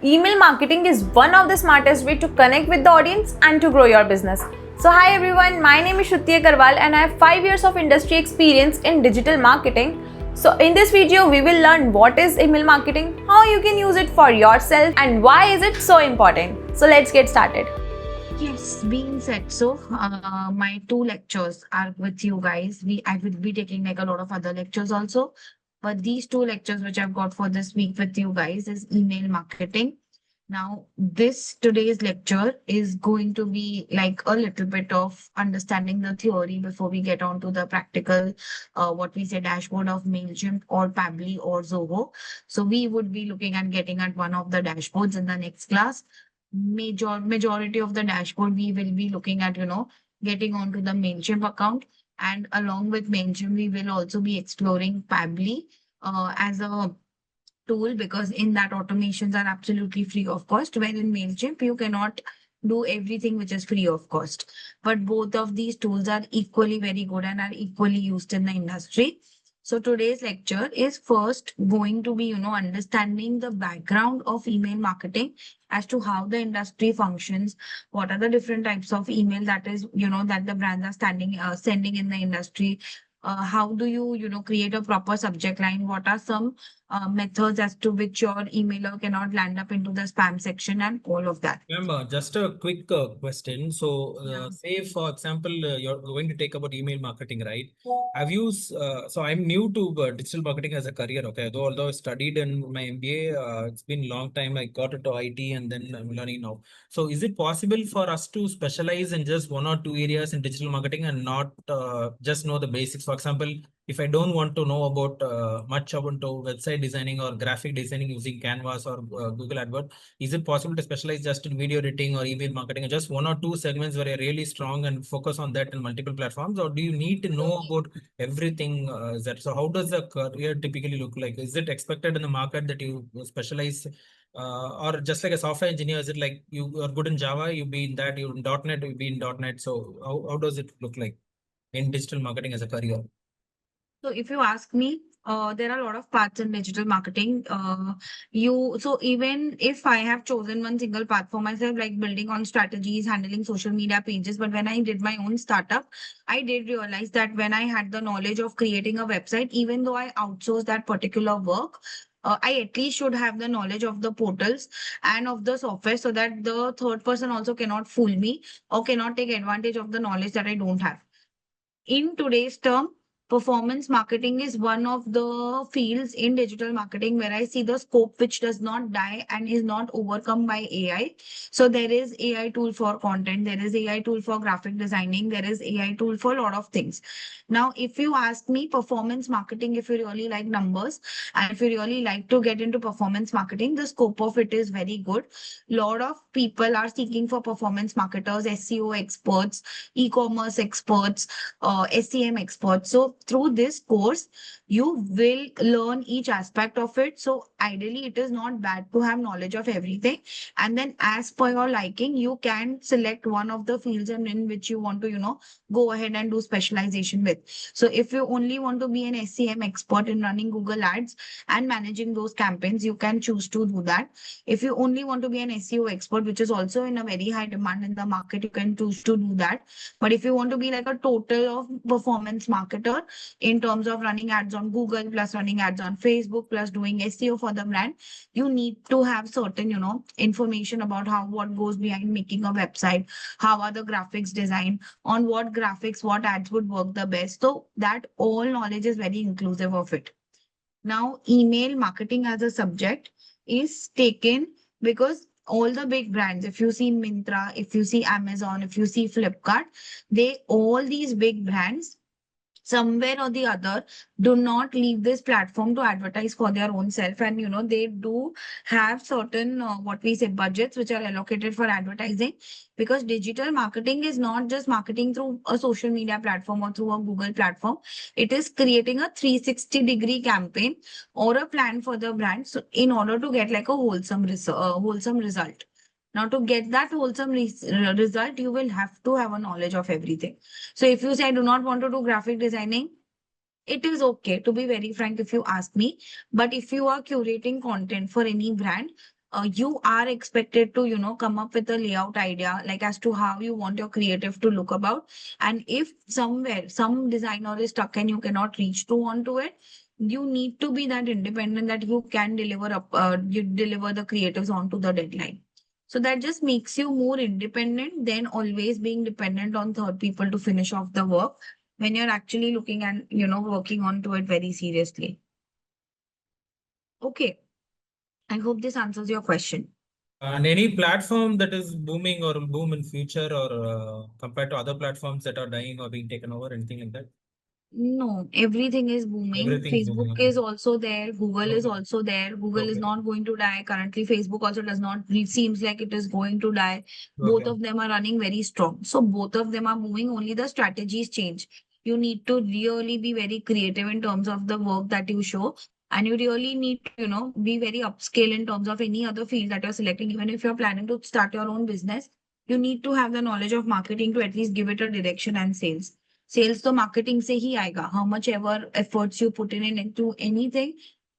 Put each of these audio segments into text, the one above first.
Email marketing is one of the smartest way to connect with the audience and to grow your business. So hi everyone, my name is Shruti Agarwal and I have 5 years of industry experience in digital marketing. So in this video, we will learn what is email marketing, how you can use it for yourself and why is it so important. So let's get started. Yes, being said so, my two lectures are with you guys. I will be taking like a lot of other lectures also, but these two lectures which I've got for this week with you guys is email marketing. Now, this today's lecture is going to be like a little bit of understanding the theory before we get on to the practical, what we say dashboard of MailChimp or Pabbly or Zoho. So we would be looking at getting at one of the dashboards in the next class. Majority of the dashboard we will be looking at, getting onto the MailChimp account. And along with MailChimp, we will also be exploring Pabbly as a tool because in that automations are absolutely free of cost. Where in MailChimp, you cannot do everything which is free of cost. But both of these tools are equally very good and are equally used in the industry. So today's lecture is first going to be, understanding the background of email marketing as to how the industry functions, what are the different types of email that is, that the brands are sending in the industry. How do you, create a proper subject line? What are some methods as to which your emailer cannot land up into the spam section and all of that. Remember, just a quick question. So, Yeah. say for example, you're going to take about email marketing, right? So I'm new to digital marketing as a career. Okay, although I studied in my MBA, it's been a long time. I got into IT and then I'm learning now. So, is it possible for us to specialize in just one or two areas in digital marketing and not just know the basics? For example, if I don't want to know about much about website designing or graphic designing using Canvas or Google AdWords, is it possible to specialize just in video editing or email marketing, or just one or two segments where you're really strong and focus on that in multiple platforms? Or do you need to know about everything? Is that so? How does the career typically look like? Is it expected in the market that you specialize? Or just like a software engineer, is it like you are good in Java, you be in that, you in .NET, you be in .NET? So how does it look like in digital marketing as a career? So if you ask me, there are a lot of paths in digital marketing. So even if I have chosen one single path for myself, like building on strategies, handling social media pages, but when I did my own startup, I did realize that when I had the knowledge of creating a website, even though I outsourced that particular work, I at least should have the knowledge of the portals and of the software so that the third person also cannot fool me or cannot take advantage of the knowledge that I don't have. In today's term, performance marketing is one of the fields in digital marketing where I see the scope which does not die and is not overcome by AI. So there is AI tool for content, there is AI tool for graphic designing, there is AI tool for a lot of things. Now, if you ask me performance marketing, if you really like numbers and if you really like to get into performance marketing, the scope of it is very good. Lot of people are seeking for performance marketers, SEO experts, e-commerce experts, SEM experts. So through this course, you will learn each aspect of it. So ideally, it is not bad to have knowledge of everything. And then as per your liking, you can select one of the fields and in which you want to, go ahead and do specialization with. So if you only want to be an SEM expert in running Google Ads and managing those campaigns, you can choose to do that. If you only want to be an SEO expert, which is also in a very high demand in the market, you can choose to do that. But if you want to be like a total of performance marketer in terms of running ads on Google, plus running ads on Facebook, plus doing SEO for the brand, you need to have certain, information about what goes behind making a website, how are the graphics designed, on what graphics, what ads would work the best. So that all knowledge is very inclusive of it. Now, email marketing as a subject is taken because all the big brands, if you see Myntra, if you see Amazon, if you see Flipkart, all these big brands somewhere or the other do not leave this platform to advertise for their own self, and they do have certain what we say budgets which are allocated for advertising, because digital marketing is not just marketing through a social media platform or through a Google platform. It is creating a 360-degree campaign or a plan for the brand, so in order to get like a wholesome result. Now, to get that wholesome result, you will have to have a knowledge of everything. So if you say, I do not want to do graphic designing, it is okay, to be very frank, if you ask me. But if you are curating content for any brand, you are expected to, come up with a layout idea, like as to how you want your creative to look about. And if somewhere some designer is stuck and you cannot reach to onto it, you need to be that independent that you can you deliver the creatives onto the deadline. So that just makes you more independent than always being dependent on third people to finish off the work when you're actually looking and, working onto it very seriously. Okay. I hope this answers your question. And any platform that is booming or will boom in future, or compared to other platforms that are dying or being taken over, anything like that? No, everything is booming. Everything is Facebook booming. is also there. Google is Okay. also there. Google is Okay. not going to die. Currently, Facebook also does not, it seems like it is going to die. Both Okay. of them are running very strong. So both of them are moving, only the strategies change. You need to really be very creative in terms of the work that you show. And you really need to, be very upscale in terms of any other field that you're selecting. Even if you're planning to start your own business, you need to have the knowledge of marketing to at least give it a direction and sales. Sales तो marketing से ही आएगा. How much ever efforts you put in into anything,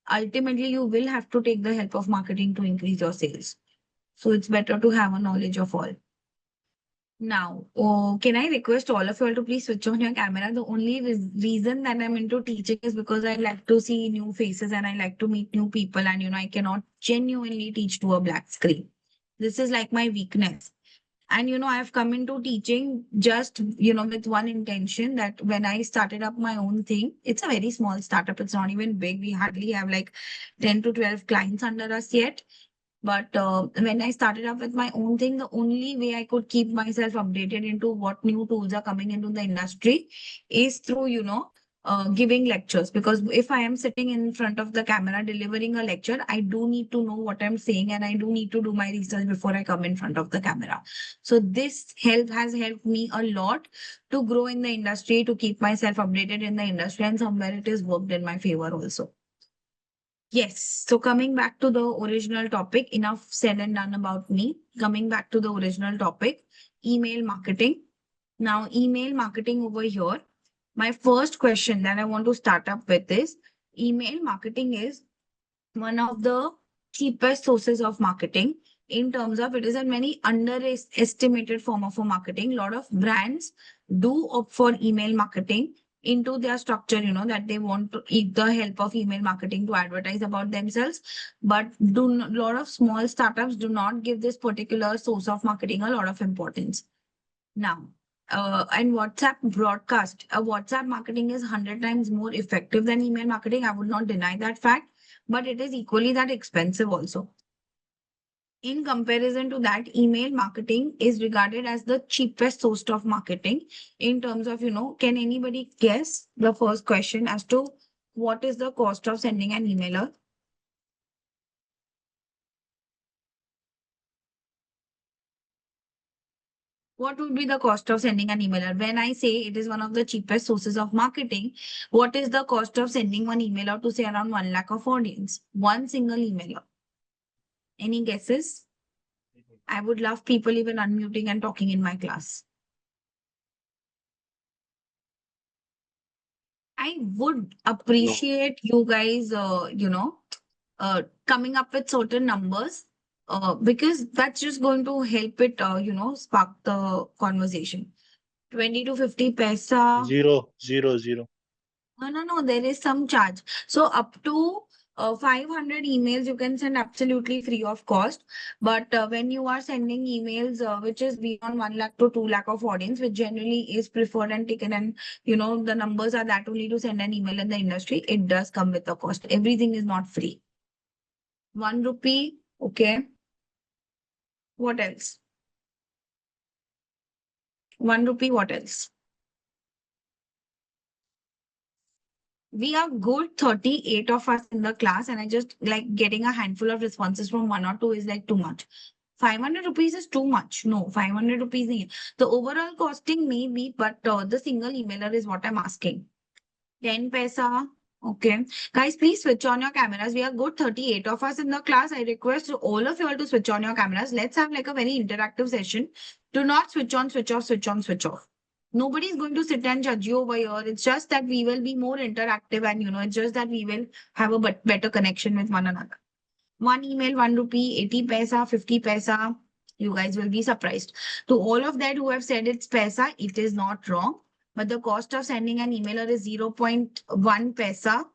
ultimately you will have to take the help of marketing to increase your sales. So it's better to have a knowledge of all. Now, can I request all of you all to please switch on your camera? The only reason that I'm into teaching is because I like to see new faces and I like to meet new people, and I cannot genuinely teach to a black screen. This is like my weakness. And I've come into teaching just with one intention, that when I started up my own thing, it's a very small startup, it's not even big, we hardly have like 10 to 12 clients under us yet. But when I started up with my own thing, the only way I could keep myself updated into what new tools are coming into the industry is through, giving lectures. Because if I am sitting in front of the camera delivering a lecture, I do need to know what I'm saying and I do need to do my research before I come in front of the camera. So this help has helped me a lot to grow in the industry, to keep myself updated in the industry, and somewhere it is worked in my favor also. Yes. So coming back to the original topic, enough said and done about me. Coming back to the original topic, email marketing. Now, email marketing over here. My first question that I want to start up with is, email marketing is one of the cheapest sources of marketing, in terms of it is a very underestimated form of a marketing. A lot of brands do opt for email marketing into their structure, that they want to eat the help of email marketing to advertise about themselves. But a lot of small startups do not give this particular source of marketing a lot of importance. Now, and WhatsApp broadcast, WhatsApp marketing is 100 times more effective than email marketing. I would not deny that fact, but it is equally that expensive also. In comparison to that, email marketing is regarded as the cheapest source of marketing, in terms of, can anybody guess the first question as to what is the cost of sending an emailer? What would be the cost of sending an emailer? When I say it is one of the cheapest sources of marketing, what is the cost of sending one emailer to, say, around 1 lakh of audience? One single emailer. Any guesses? I would love people even unmuting and talking in my class. I would appreciate you guys, coming up with certain numbers, because that's just going to help it, spark the conversation. 20 to 50 paisa. Zero. No, there is some charge. So up to 500 emails you can send absolutely free of cost. But when you are sending emails which is beyond 1 lakh to 2 lakh of audience, which generally is preferred and taken, and the numbers are that only to send an email in the industry, it does come with a cost. Everything is not free. 1 rupee, okay. What else? 1 rupee, what else? We are good 38 of us in the class, and I just like getting a handful of responses from 1 or 2 is like too much. 500 rupees is too much. No, 500 rupees nahi. The overall costing may be, but the single emailer is what I'm asking. 10 paisa. Okay. Guys, please switch on your cameras. We are good 38 of us in the class. I request all of you all to switch on your cameras. Let's have like a very interactive session. Do not switch on, switch off, switch on, switch off. Nobody is going to sit and judge you over here. It's just that we will be more interactive, and it's just that we will have a better connection with one another. One email, 1 rupee, 80 paisa, 50 paisa. You guys will be surprised. To all of that who have said it's paisa, it is not wrong. But the cost of sending an emailer is 0.1 paisa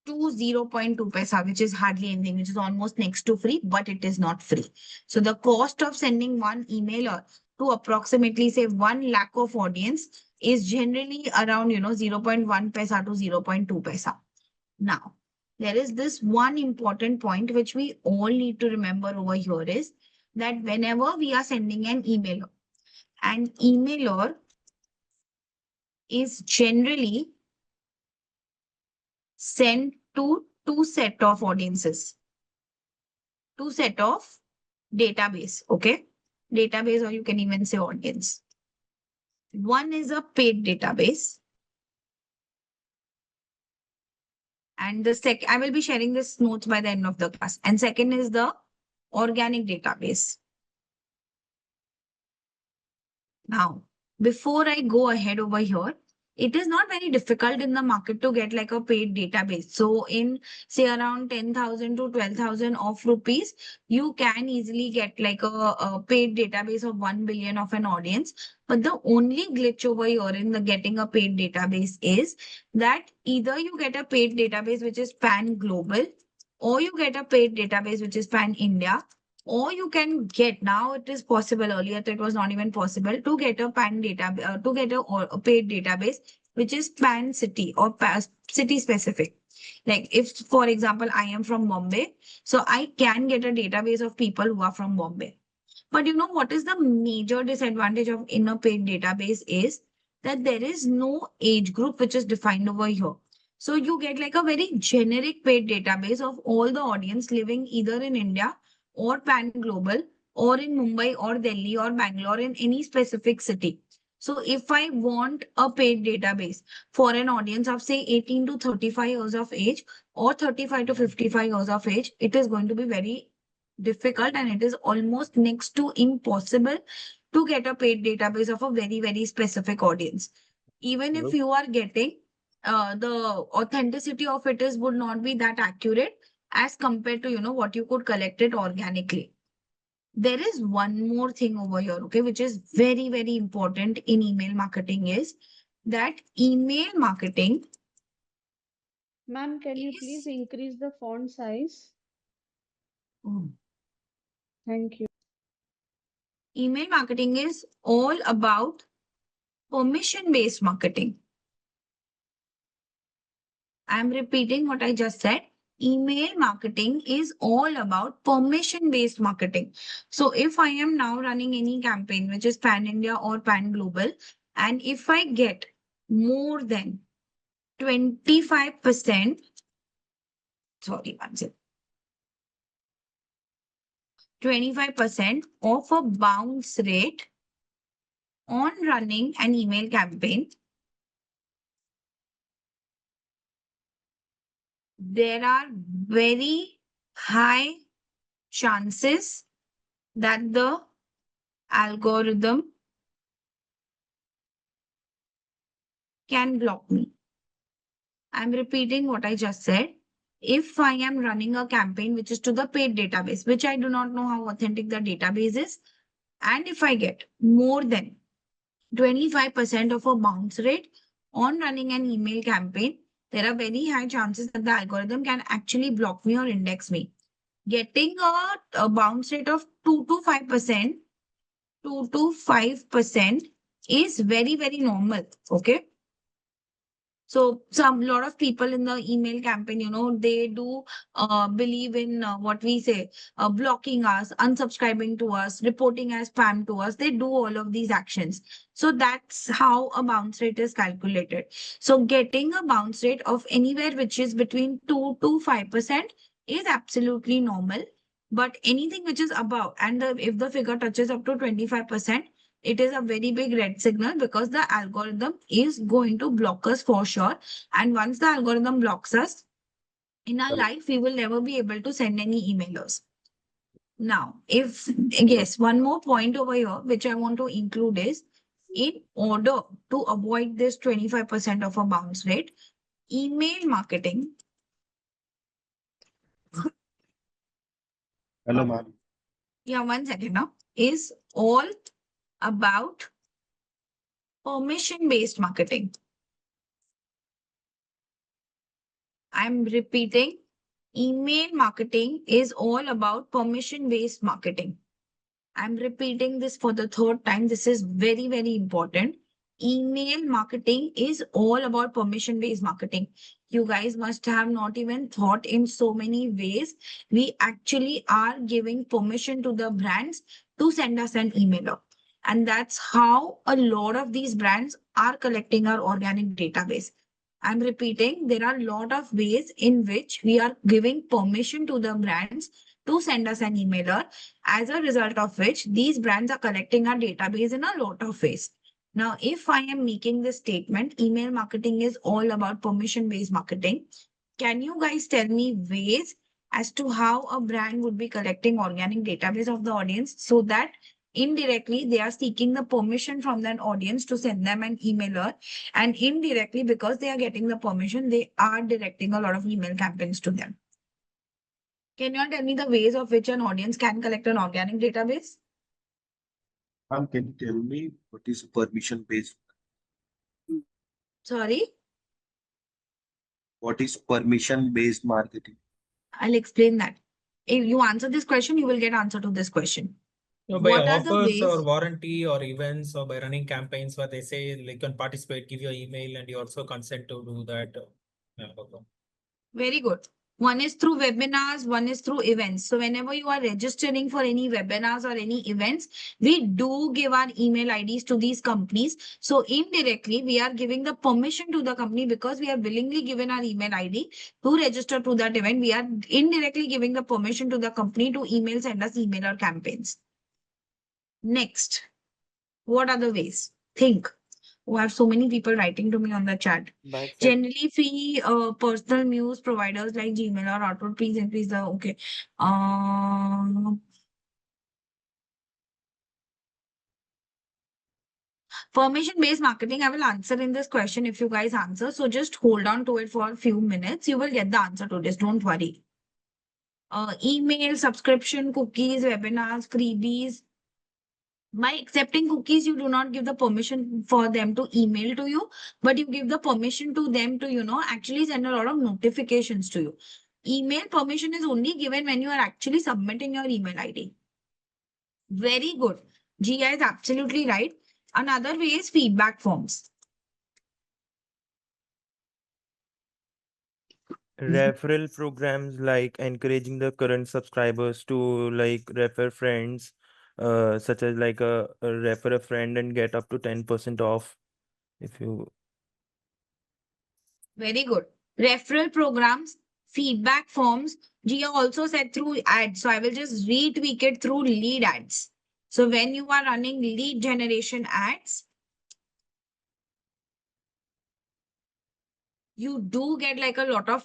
to 0.2 paisa, which is hardly anything, which is almost next to free, but it is not free. So the cost of sending one emailer to approximately say 1 lakh of audience is generally around 0.1 paisa to 0.2 paisa. Now, there is this one important point which we all need to remember over here is that whenever we are sending an emailer is generally sent to two set of audiences, two set of database, okay? Database, or you can even say audience. One is a paid database. And the second, I will be sharing this notes by the end of the class. And second is the organic database. Now, before I go ahead over here, it is not very difficult in the market to get like a paid database. So in say around 10,000 to 12,000 of rupees, you can easily get like a paid database of 1 billion of an audience. But the only glitch over here in the getting a paid database is that either you get a paid database which is pan global, or you get a paid database which is pan India, or you can get, now it is possible, earlier it was not even possible to get a pan data to get a paid database which is pan city or city specific. Like if for example I am from Bombay, so I can get a database of people who are from Bombay. But you know what is the major disadvantage of in a paid database is that there is no age group which is defined over here. So you get like a very generic paid database of all the audience living either in India or pan global, or in Mumbai or Delhi or Bangalore, in any specific city. So if I want a paid database for an audience of say 18 to 35 years of age or 35 to 55 years of age, it is going to be very difficult and it is almost next to impossible to get a paid database of a very, very specific audience. Even if you are getting the authenticity of it is would not be that accurate as compared to what you could collect it organically. There is one more thing over here, okay, which is very, very important in email marketing is that email marketing. Ma'am, can you please increase the font size? Thank you. Email marketing is all about permission-based marketing. I'm repeating what I just said. Email marketing is all about permission-based marketing. So if I am now running any campaign, which is pan India or pan global, and if I get more than 25%, sorry, 25% of a bounce rate on running an email campaign, there are very high chances that the algorithm can block me. I'm repeating what I just said. If I am running a campaign which is to the paid database, which I do not know how authentic the database is, and if I get more than 25% of a bounce rate on running an email campaign, there are very high chances that the algorithm can actually block me or index me. Getting a bounce rate of 2 to 5%, 2 to 5% is very, very normal. Okay. So lot of people in the email campaign, they do believe in what we say, blocking us, unsubscribing to us, reporting as spam to us. They do all of these actions. So that's how a bounce rate is calculated. So getting a bounce rate of anywhere which is between 2 to 5% is absolutely normal. But anything which is above, and if the figure touches up to 25%, it is a very big red signal because the algorithm is going to block us for sure. And once the algorithm blocks us, in our life, we will never be able to send any emailers. Now, yes, one more point over here, which I want to include is, in order to avoid this 25% of a bounce rate, email marketing Hello, ma'am. Yeah, 1 second now. Is all about permission-based marketing. I'm repeating, email marketing is all about permission-based marketing. I'm repeating this for the third time. This is very, very important. Email marketing is all about permission-based marketing. You guys must have not even thought in so many ways. We actually are giving permission to the brands to send us an emailer. And that's how a lot of these brands are collecting our organic database. I'm repeating, there are a lot of ways in which we are giving permission to the brands to send us an emailer, as a result of which these brands are collecting our database in a lot of ways. Now, if I am making this statement, email marketing is all about permission-based marketing, can you guys tell me ways as to how a brand would be collecting organic database of the audience so that indirectly they are seeking the permission from that audience to send them an emailer, and indirectly because they are getting the permission, they are directing a lot of email campaigns to them? Can you all tell me the ways of which an audience can collect an organic database? Ma'am, can you tell me what is permission-based? Sorry, What is permission-based marketing? I'll explain that. If you answer this question, you will get answer to this question. No, by What are the offers or ways? warranty or events or by running campaigns where they say like you can participate, give your email and you also consent to do that. Yeah, okay. Very good. One is through webinars, one is through events. So whenever you are registering for any webinars or any events, we do give our email IDs to these companies. So indirectly, we are giving the permission to the company because we have willingly given our email ID to register to that event. We are indirectly giving the permission to the company to email, send us emailer campaigns. Next, what are the ways? Think. Oh, I have so many people writing to me on the chat. By accept Generally, fee personal news providers like Gmail or Outlook, please increase the okay. Permission-based marketing, I will answer in this question if you guys answer. So just hold on to it for a few minutes. You will get the answer to this. Don't worry. Email, subscription, cookies, webinars, freebies. By accepting cookies, you do not give the permission for them to email to you, but you give the permission to them to, actually send a lot of notifications to you. Email permission is only given when you are actually submitting your email ID. Very good. Gia is absolutely right. Another way is feedback forms. referral programs like encouraging the current subscribers to like refer friends, such as like a refer a friend and get up to 10% off if you Very good. Referral programs, feedback forms. Gia also said through ads. So I will just retweak it through lead ads. So when you are running lead generation ads, you do get like a lot of,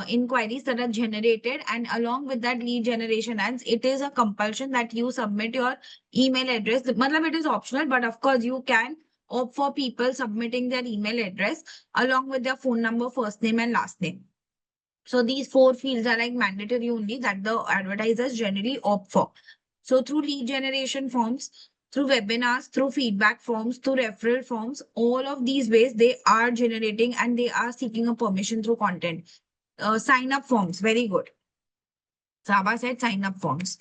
inquiries that are generated. And along with that lead generation ads, it is a compulsion that you submit your email address. Matlab, it is optional, but of course you can opt for people submitting their email address along with their phone number, first name and last name. So these 4 fields are like mandatory only that the advertisers generally opt for. So through lead generation forms, through webinars, through feedback forms, through referral forms, all of these ways they are generating and they are seeking a permission through content. Sign up forms, very good. Saba said sign up forms.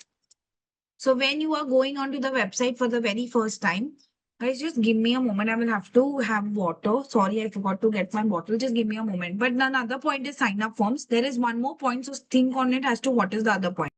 So when you are going onto the website for the very first time, guys, just give me a moment. I will have to have water. Sorry, I forgot to get my bottle. Just give me a moment. But another point is sign up forms. There is one more point. So think on it as to what is the other point.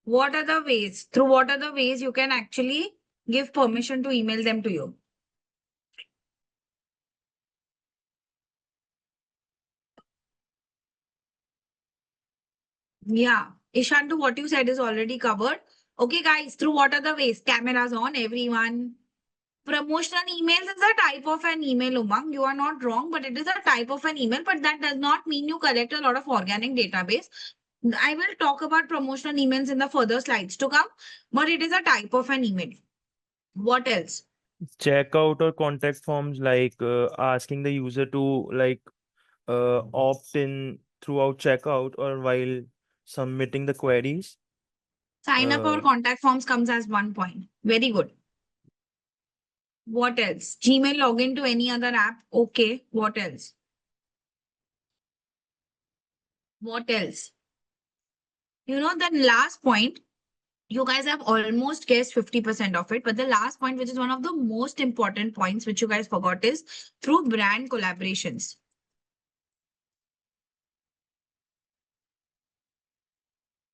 What are the ways? Through what are the ways you can actually give permission to email them to you? Yeah. Ishantu, what you said is already covered. Okay, guys, through what are the ways? Cameras on, everyone. Promotional emails is a type of an email, Umang. You are not wrong, but it is a type of an email, but that does not mean you collect a lot of organic database. I will talk about promotional emails in the further slides to come, but it is a type of an email. What else? Checkout or contact forms, like asking the user to opt in throughout checkout or while submitting the queries. Sign up or Uh, contact forms comes as one point. Very good. What else? Gmail login to any other app. Okay. What else? What else? You know, the last point, you guys have almost guessed 50% of it, but the last point, which is one of the most important points, which you guys forgot, is through brand collaborations.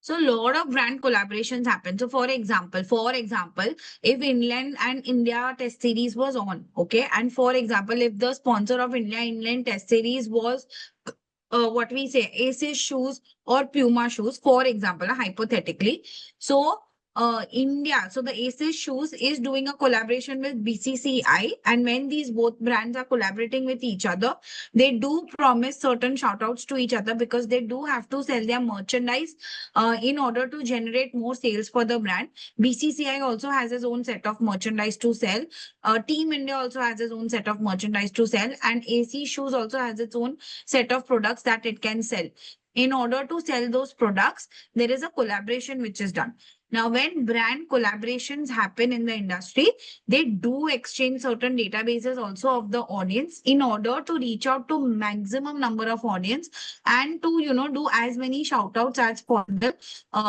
So a lot of brand collaborations happen. So for example, if Inland and India test series was on, okay, and for example, if the sponsor of Inland test series was what we say, Aces shoes or Puma shoes, for example, hypothetically. So India, so the Aces shoes is doing a collaboration with BCCI, and when these both brands are collaborating with each other, they do promise certain shout outs to each other because they do have to sell their merchandise in order to generate more sales for the brand. BCCI also has its own set of merchandise to sell. Team India also has its own set of merchandise to sell, and AC Shoes also has its own set of products that it can sell. In order to sell those products, there is a collaboration which is done. Now, when brand collaborations happen in the industry, they do exchange certain databases also of the audience in order to reach out to maximum number of audience and to, do as many shout outs as possible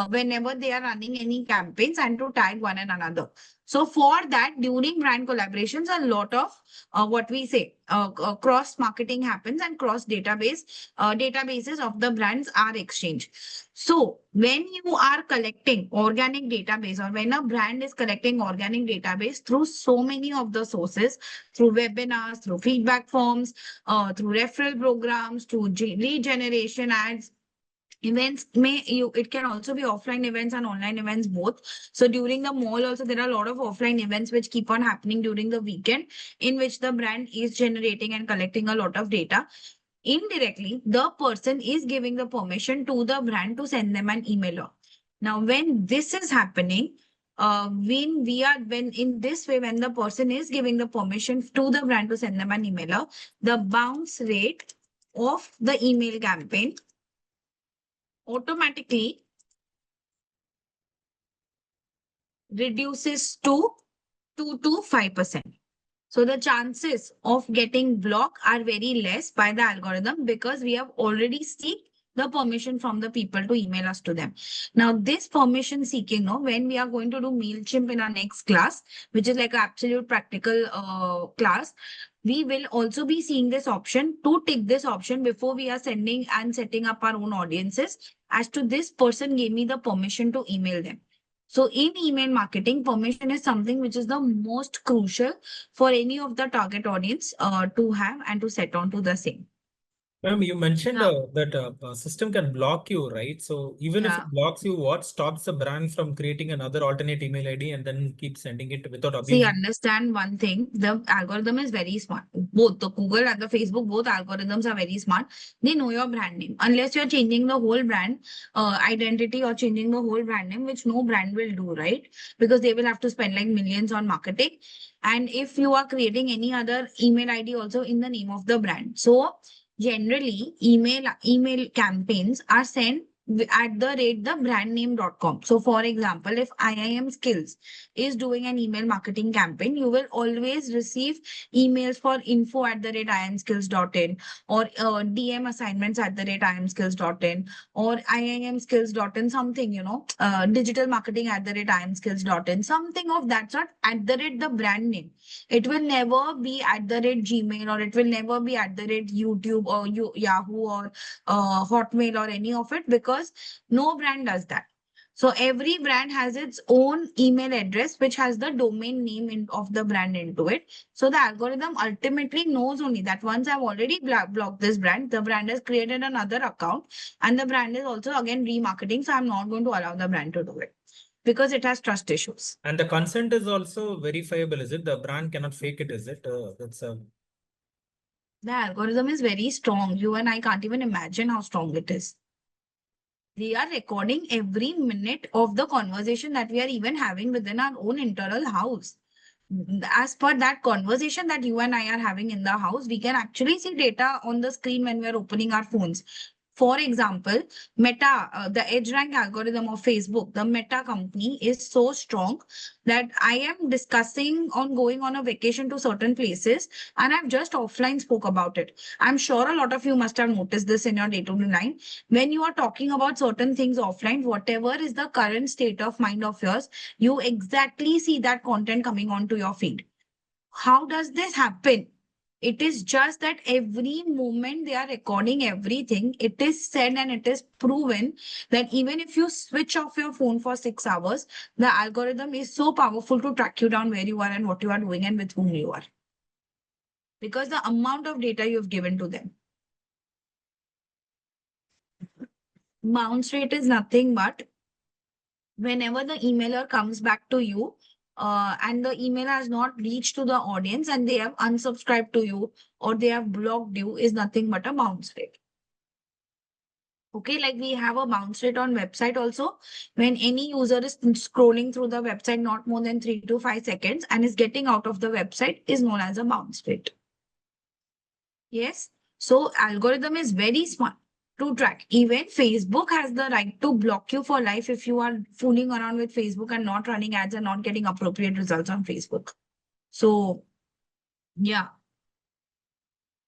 whenever they are running any campaigns and to tag one and another. So for that, during brand collaborations, a lot of what we say cross marketing happens and cross databases of the brands are exchanged. So when you are collecting organic database, or when a brand is collecting organic database through so many of the sources, through webinars, through feedback forms, through referral programs, through lead generation ads, events, it can also be offline events and online events both. So during the mall also, there are a lot of offline events which keep on happening during the weekend, in which the brand is generating and collecting a lot of data. Indirectly, the person is giving the permission to the brand to send them an emailer. Now when this is happening, when in this way, when the person is giving the permission to the brand to send them an emailer, the bounce rate of the email campaign automatically reduces to 2 to 5%. So the chances of getting blocked are very less by the algorithm because we have already seek the permission from the people to email us to them. Now, this permission seeking, when we are going to do MailChimp in our next class, which is like an absolute practical class, we will also be seeing this option to tick this option before we are sending and setting up our own audiences. As to this person gave me the permission to email them. So in email marketing, permission is something which is the most crucial for any of the target audience to have and to set on to the same. Ma'am, you mentioned Yeah. that system can block you, right? So even if Yeah. it blocks you, what stops the brand from creating another alternate email ID and then keep sending it without See, abusing? understand one thing, the algorithm is very smart. Both the Google and the Facebook, both algorithms are very smart. They know your brand name. Unless you're changing the whole brand identity or changing the whole brand name, which no brand will do, right? Because they will have to spend like millions on marketing. And if you are creating any other email ID also in the name of the brand. So generally, email campaigns are sent at the rate the brandname.com. So for example, if IIM Skills is doing an email marketing campaign, you will always receive emails for info at the rate imskills.in, or DM assignments at the rate imskills.in, or iimskills.in something, digital marketing at the rate imskills.in, something of that sort at the rate the brand name. It will never be at the rate Gmail, or it will never be at the rate YouTube or Yahoo or Hotmail or any of it, because no brand does that. So every brand has its own email address, which has the domain name of the brand into it. So the algorithm ultimately knows only that once I've already blocked this brand, the brand has created another account and the brand is also again remarketing. So I'm not going to allow the brand to do it because it has trust issues. And the consent is also verifiable, is it? The brand cannot fake it, is it? That's a The algorithm is very strong. You and I can't even imagine how strong it is. They are recording every minute of the conversation that we are even having within our own internal house. As per that conversation that you and I are having in the house, we can actually see data on the screen when we are opening our phones. For example, Meta, the EdgeRank algorithm of Facebook, the Meta company is so strong that I am discussing on going on a vacation to certain places and I've just offline spoke about it. I'm sure a lot of you must have noticed this in your day-to-day life. When you are talking about certain things offline, whatever is the current state of mind of yours, you exactly see that content coming onto your feed. How does this happen? It is just that every moment they are recording everything. It is said and it is proven that even if you switch off your phone for 6 hours, the algorithm is so powerful to track you down where you are and what you are doing and with whom you are. Because the amount of data you've given to them. Bounce rate is nothing but whenever the emailer comes back to you, and the email has not reached to the audience and they have unsubscribed to you or they have blocked you, is nothing but a bounce rate. Okay, like we have a bounce rate on website also. When any user is scrolling through the website not more than 3 to 5 seconds and is getting out of the website is known as a bounce rate. Yes, so algorithm is very smart to track. Even Facebook has the right to block you for life if you are fooling around with Facebook and not running ads and not getting appropriate results on Facebook. So, yeah.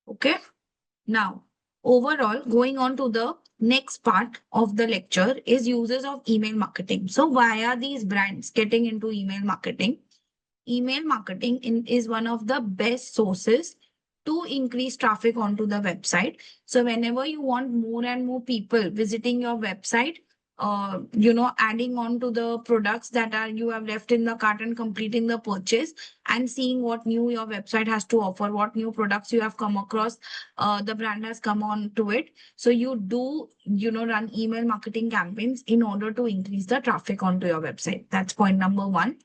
Okay. Now, overall, going on to the next part of the lecture is uses of email marketing. So, why are these brands getting into email marketing? Email marketing is one of the best sources to increase traffic onto the website. So whenever you want more and more people visiting your website, adding on to the products that are you have left in the cart and completing the purchase and seeing what new your website has to offer, what new products you have come across, the brand has come on to it. So you do, run email marketing campaigns in order to increase the traffic onto your website. That's point number one.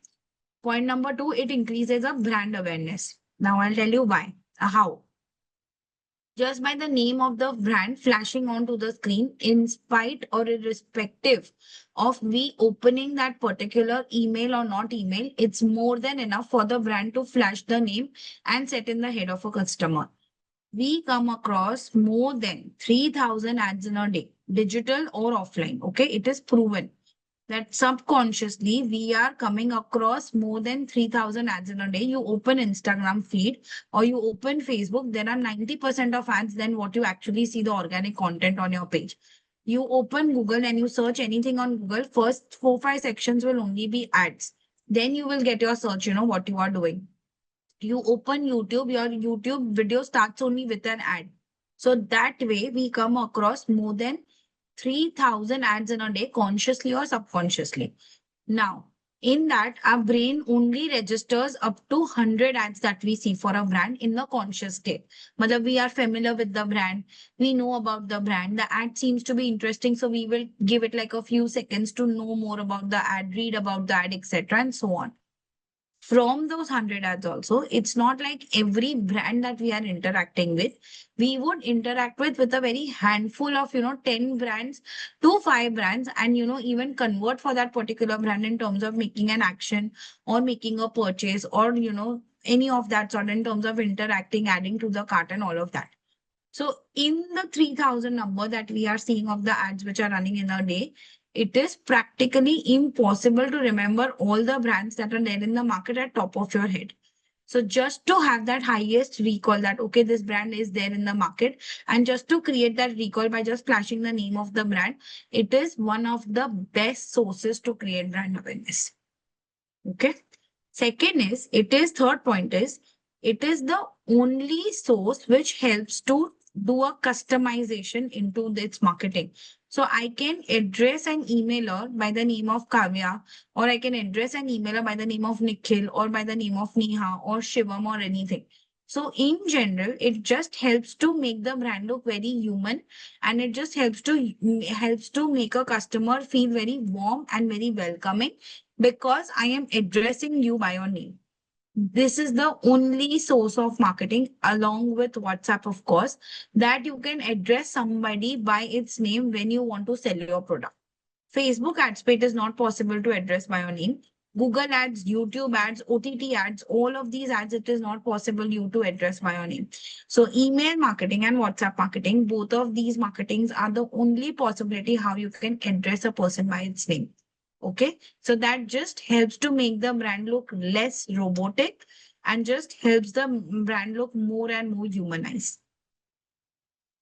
Point number two, it increases a brand awareness. Now I'll tell you why. How? Just by the name of the brand flashing onto the screen, in spite or irrespective of we opening that particular email or not email, it's more than enough for the brand to flash the name and set in the head of a customer. We come across more than 3,000 ads in a day, digital or offline. Okay, it is proven that subconsciously we are coming across more than 3,000 ads in a day. You open Instagram feed or you open Facebook, there are 90% of ads than what you actually see the organic content on your page. You open Google and you search anything on Google, first 4-5 sections will only be ads. Then you will get your search, what you are doing. You open YouTube, your YouTube video starts only with an ad. So that way we come across more than 3,000 ads in a day, consciously or subconsciously. Now, in that, our brain only registers up to 100 ads that we see for a brand in the conscious state. Matlab, we are familiar with the brand. We know about the brand. The ad seems to be interesting. So we will give it like a few seconds to know more about the ad, read about the ad, etc. and so on. From those 100 ads also, it's not like every brand that we are interacting with, we would interact with a very handful of, 10 brands to 5 brands and, even convert for that particular brand in terms of making an action or making a purchase or, any of that sort in terms of interacting, adding to the cart and all of that. So in the 3,000 number that we are seeing of the ads which are running in a day, it is practically impossible to remember all the brands that are there in the market at top of your head. So just to have that highest recall that, okay, this brand is there in the market, and just to create that recall by just flashing the name of the brand, it is one of the best sources to create brand awareness. Okay. Second is, third point is, it is the only source which helps to do a customization into its marketing. So I can address an emailer by the name of Kavya, or I can address an emailer by the name of Nikhil, or by the name of Neha, or Shivam, or anything. So in general, it just helps to make the brand look very human, and it just helps to make a customer feel very warm and very welcoming, because I am addressing you by your name. This is the only source of marketing, along with WhatsApp, of course, that you can address somebody by its name when you want to sell your product. Facebook ads page is not possible to address by your name. Google ads, YouTube ads, OTT ads, all of these ads, it is not possible you to address by your name. So email marketing and WhatsApp marketing, both of these marketings are the only possibility how you can address a person by its name. Okay, so that just helps to make the brand look less robotic, and just helps the brand look more and more humanized.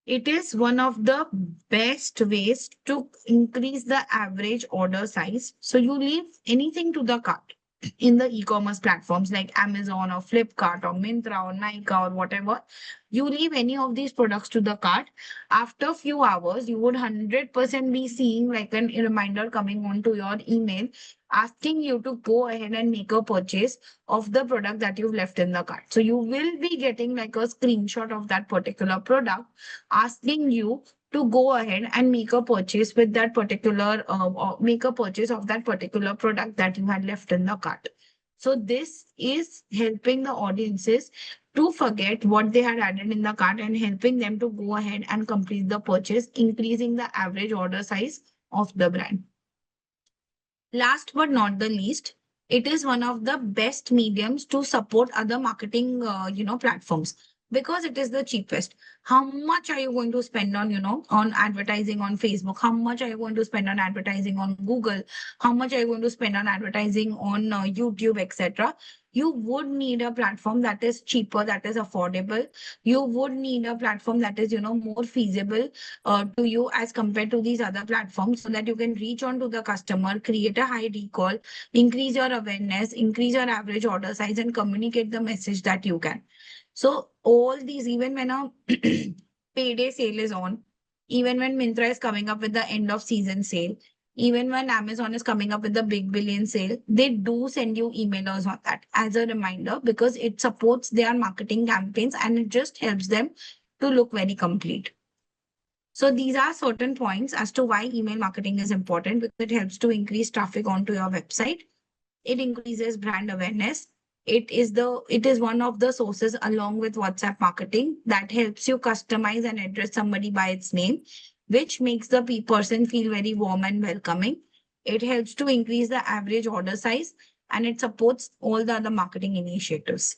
It is one of the best ways to increase the average order size. So you leave anything to the cart in the e-commerce platforms like Amazon or Flipkart or Myntra or Nykaa or whatever. You leave any of these products to the cart. After a few hours, you would 100% be seeing like a reminder coming onto your email, asking you to go ahead and make a purchase of the product that you've left in the cart. So you will be getting like a screenshot of that particular product, asking you to go ahead and make a purchase with that particular or make a purchase of that particular product that you had left in the cart. So this is helping the audiences to forget what they had added in the cart, and helping them to go ahead and complete the purchase, increasing the average order size of the brand. Last but not the least, it is one of the best mediums to support other marketing platforms, because it is the cheapest. How much are you going to spend on on advertising on Facebook? How much are you going to spend on advertising on Google? How much are you going to spend on advertising on YouTube, etc.? You would need a platform that is cheaper, that is affordable. You would need a platform that is more feasible to you as compared to these other platforms, so that you can reach on to the customer, create a high recall, increase your awareness, increase your average order size, and communicate the message that you can. So all these, even when a payday sale is on, even when Myntra is coming up with the end of season sale, even when Amazon is coming up with the big billion sale, they do send you emailers on that as a reminder, because it supports their marketing campaigns and it just helps them to look very complete. So these are certain points as to why email marketing is important, because it helps to increase traffic onto your website. It increases brand awareness. It is one of the sources, along with WhatsApp marketing, that helps you customize and address somebody by its name, which makes the person feel very warm and welcoming. It helps to increase the average order size, and it supports all the other marketing initiatives.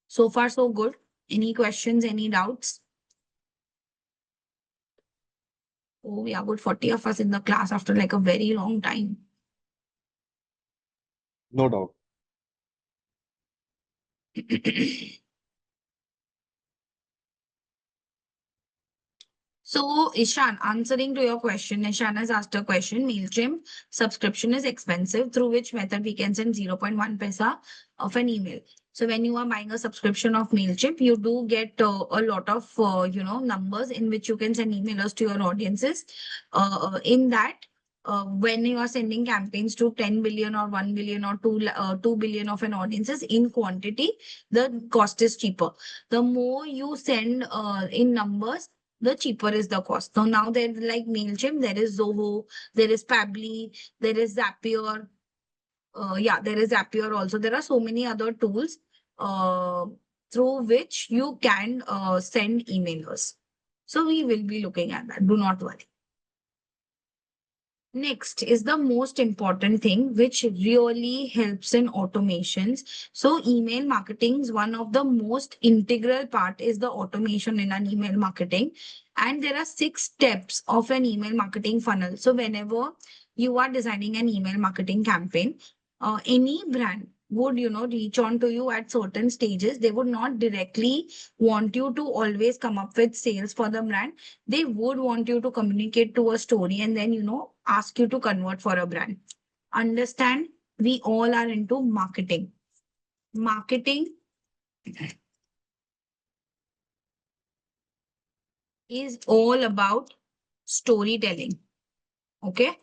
So far, so good. Any questions, any doubts? Oh, we are good 40 of us in the class after like a very long time. No doubt. So, Ishan, answering to your question, Ishan has asked a question. MailChimp subscription is expensive, through which method we can send 0.1 paisa of an email. So when you are buying a subscription of MailChimp, you do get a lot of, numbers in which you can send emailers to your audiences. In that, when you are sending campaigns to 10 billion or 1 billion or 2 billion of an audiences in quantity, the cost is cheaper. The more you send in numbers, the cheaper is the cost. So now there's like MailChimp, there is Zoho, there is Pabbly, there is Zapier. There is Zapier also. There are so many other tools through which you can send emailers. So we will be looking at that. Do not worry. Next is the most important thing, which really helps in automations. So email marketing is one of the most integral part, is the automation in an email marketing. And there are 6 steps of an email marketing funnel. So whenever you are designing an email marketing campaign, any brand would reach on to you at certain stages. They would not directly want you to always come up with sales for the brand. They would want you to communicate to a story, and then ask you to convert for a brand. Understand, we all are into marketing. Marketing is all about storytelling. Okay.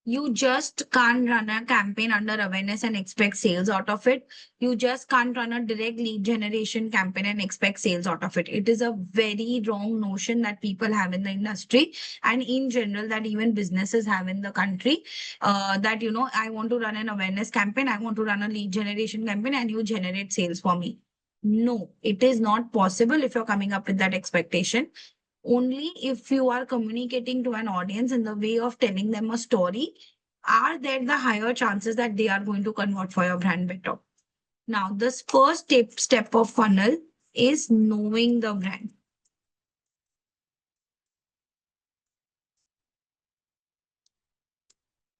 You just can't run a campaign under awareness and expect sales out of it. You just can't run a direct lead generation campaign and expect sales out of it. It is a very wrong notion that people have in the industry and in general that even businesses have in the country. That, you know, I want to run an awareness campaign, I want to run a lead generation campaign, and you generate sales for me. No, it is not possible if you're coming up with that expectation. Only if you are communicating to an audience in the way of telling them a story, are there the higher chances that they are going to convert for your brand better. Now, this first step of funnel is knowing the brand.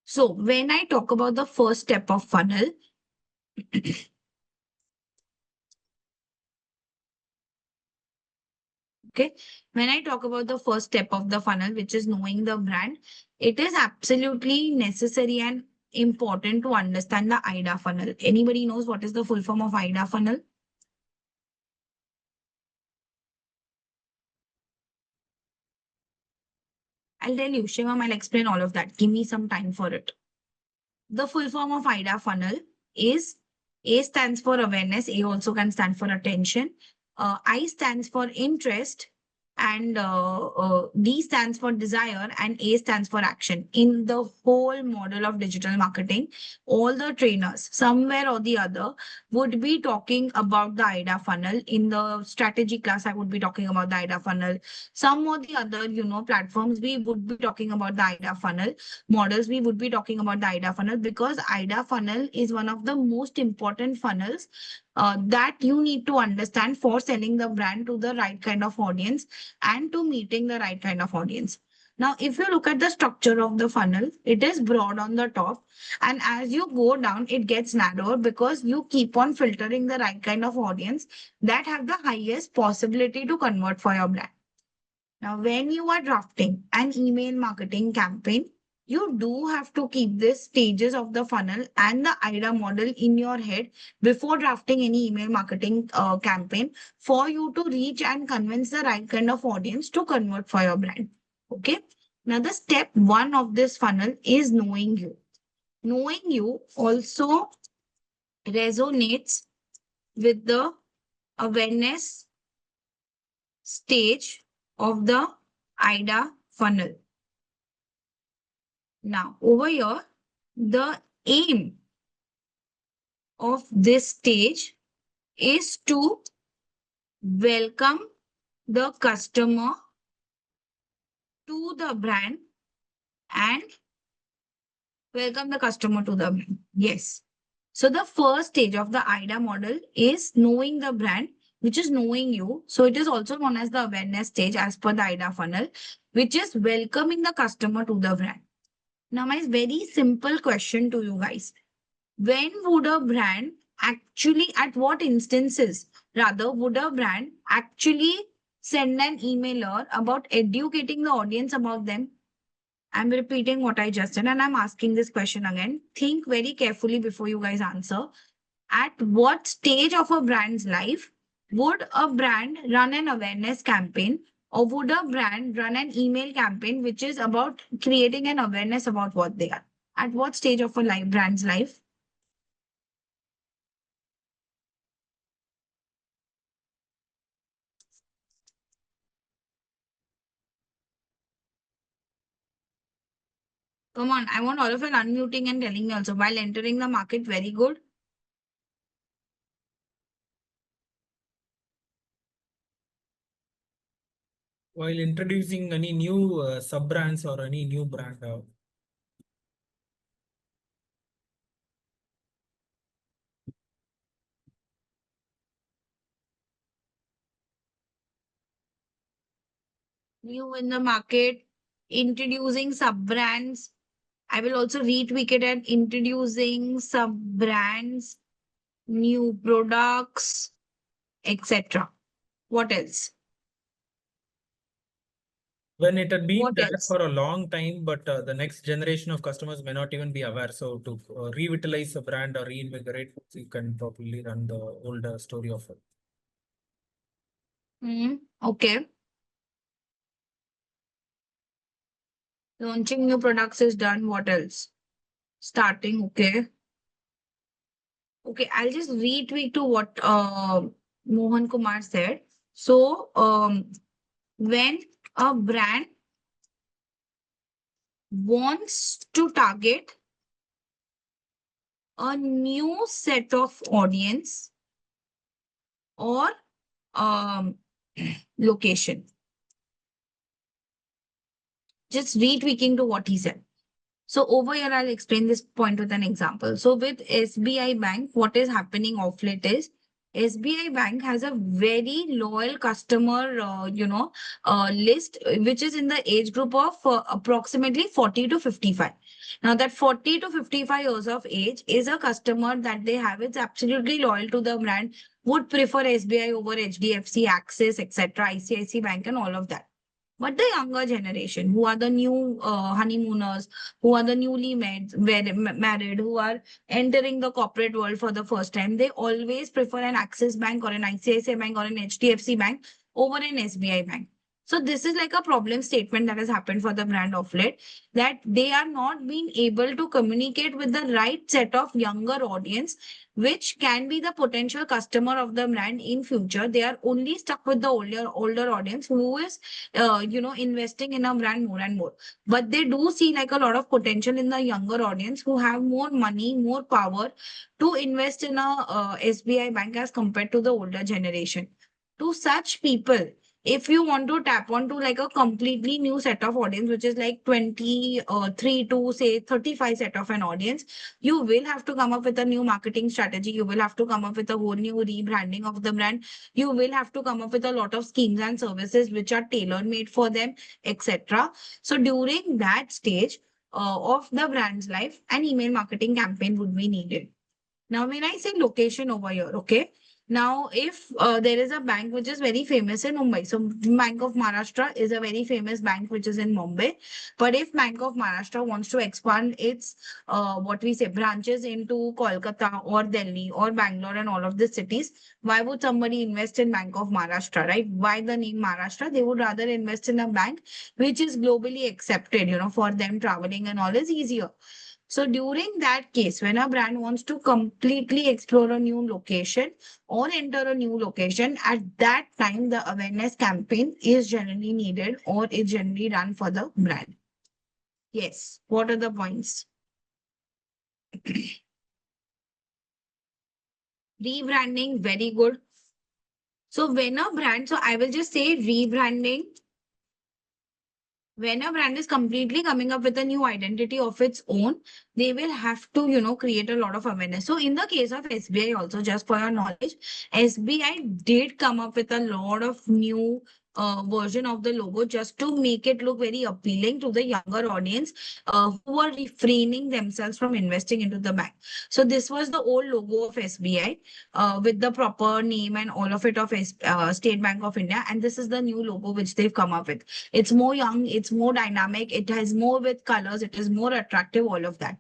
So when I talk about the first step of funnel, okay, when I talk about the first step of the funnel, which is knowing the brand, it is absolutely necessary and important to understand the IDA funnel. Anybody knows what is the full form of IDA funnel? I'll tell you, Shivam, I'll explain all of that. Give me some time for it. The full form of IDA funnel is A stands for awareness. A also can stand for attention. I stands for interest, and D stands for desire, and A stands for action. In the whole model of digital marketing, all the trainers, somewhere or the other, would be talking about the IDA funnel. In the strategy class, I would be talking about the IDA funnel. Some or the other, you know, platforms, we would be talking about the IDA funnel. Models, we would be talking about the IDA funnel, because IDA funnel is one of the most important funnels that you need to understand for selling the brand to the right kind of audience and to meeting the right kind of audience. Now, if you look at the structure of the funnel, it is broad on the top. And as you go down, it gets narrower because you keep on filtering the right kind of audience that have the highest possibility to convert for your brand. Now, when you are drafting an email marketing campaign, you do have to keep these stages of the funnel and the IDA model in your head before drafting any email marketing campaign for you to reach and convince the right kind of audience to convert for your brand. Okay. Now, the step one of this funnel is knowing you. Knowing you also resonates with the awareness stage of the IDA funnel. Now, over here, the aim of this stage is to welcome the customer to the brand and welcome the customer to the brand. Yes. So the first stage of the IDA model is knowing the brand, which is knowing you. So it is also known as the awareness stage as per the IDA funnel, which is welcoming the customer to the brand. Now, my very simple question to you guys. When would a brand actually, at what instances, rather, would a brand actually send an emailer about educating the audience about them? I'm repeating what I just said and I'm asking this question again. Think very carefully before you guys answer. At what stage of a brand's life would a brand run an awareness campaign, or would a brand run an email campaign which is about creating an awareness about what they are? At what stage of a brand's life? Come on, I want all of you unmuting and telling me also while entering the market. Very good. While introducing any new sub brands or any new brand. New in the market, introducing sub brands. I will also retweak it at introducing sub brands, new products, etc. What else? When it had been What there else? for a long time, but the next generation of customers may not even be aware. So to revitalize a brand or reinvigorate, you can probably run the older story of it. Okay. Launching new products is done. What else? Starting, okay. Okay, I'll just retweet to what Mohan Kumar said. So, when a brand wants to target a new set of audience or um, location, just retweaking to what he said. So over here, I'll explain this point with an example. So with SBI Bank, what is happening off late is SBI Bank has a very loyal customer, list, which is in the age group of approximately 40 to 55. Now that 40 to 55 years of age is a customer that they have. It's absolutely loyal to the brand, would prefer SBI over HDFC, Axis, etc., ICICI Bank and all of that. But the younger generation, who are the new honeymooners, who are the newly married, who are entering the corporate world for the first time, they always prefer an Axis Bank or an ICICI Bank or an HDFC Bank over an SBI Bank. So this is like a problem statement that has happened for the brand of late, that they are not being able to communicate with the right set of younger audience, which can be the potential customer of the brand in future. They are only stuck with the older audience who is investing in a brand more and more. But they do see like a lot of potential in the younger audience who have more money, more power to invest in a SBI Bank as compared to the older generation. To such people, if you want to tap onto like a completely new set of audience, which is like 23 to say 35 set of an audience, you will have to come up with a new marketing strategy. You will have to come up with a whole new rebranding of the brand. You will have to come up with a lot of schemes and services which are tailor made for them, etc. So during that stage of the brand's life, an email marketing campaign would be needed. Now, when I say location over here, okay. Now, if there is a bank which is very famous in Mumbai, so Bank of Maharashtra is a very famous bank which is in Mumbai. But if Bank of Maharashtra wants to expand its branches into Kolkata or Delhi or Bangalore and all of the cities, why would somebody invest in Bank of Maharashtra, right? Why the name Maharashtra? They would rather invest in a bank which is globally accepted, for them traveling and all is easier. So during that case, when a brand wants to completely explore a new location or enter a new location, at that time, the awareness campaign is generally needed or is generally run for the brand. Yes. What are the points? Rebranding, very good. So when a brand, so I will just say rebranding. When a brand is completely coming up with a new identity of its own, they will have to, create a lot of awareness. So in the case of SBI also, just for your knowledge, SBI did come up with a lot of new version of the logo just to make it look very appealing to the younger audience who are refraining themselves from investing into the bank. So this was the old logo of SBI with the proper name and all of it of State Bank of India. And this is the new logo which they've come up with. It's more young, it's more dynamic, it has more with colors, it is more attractive, all of that.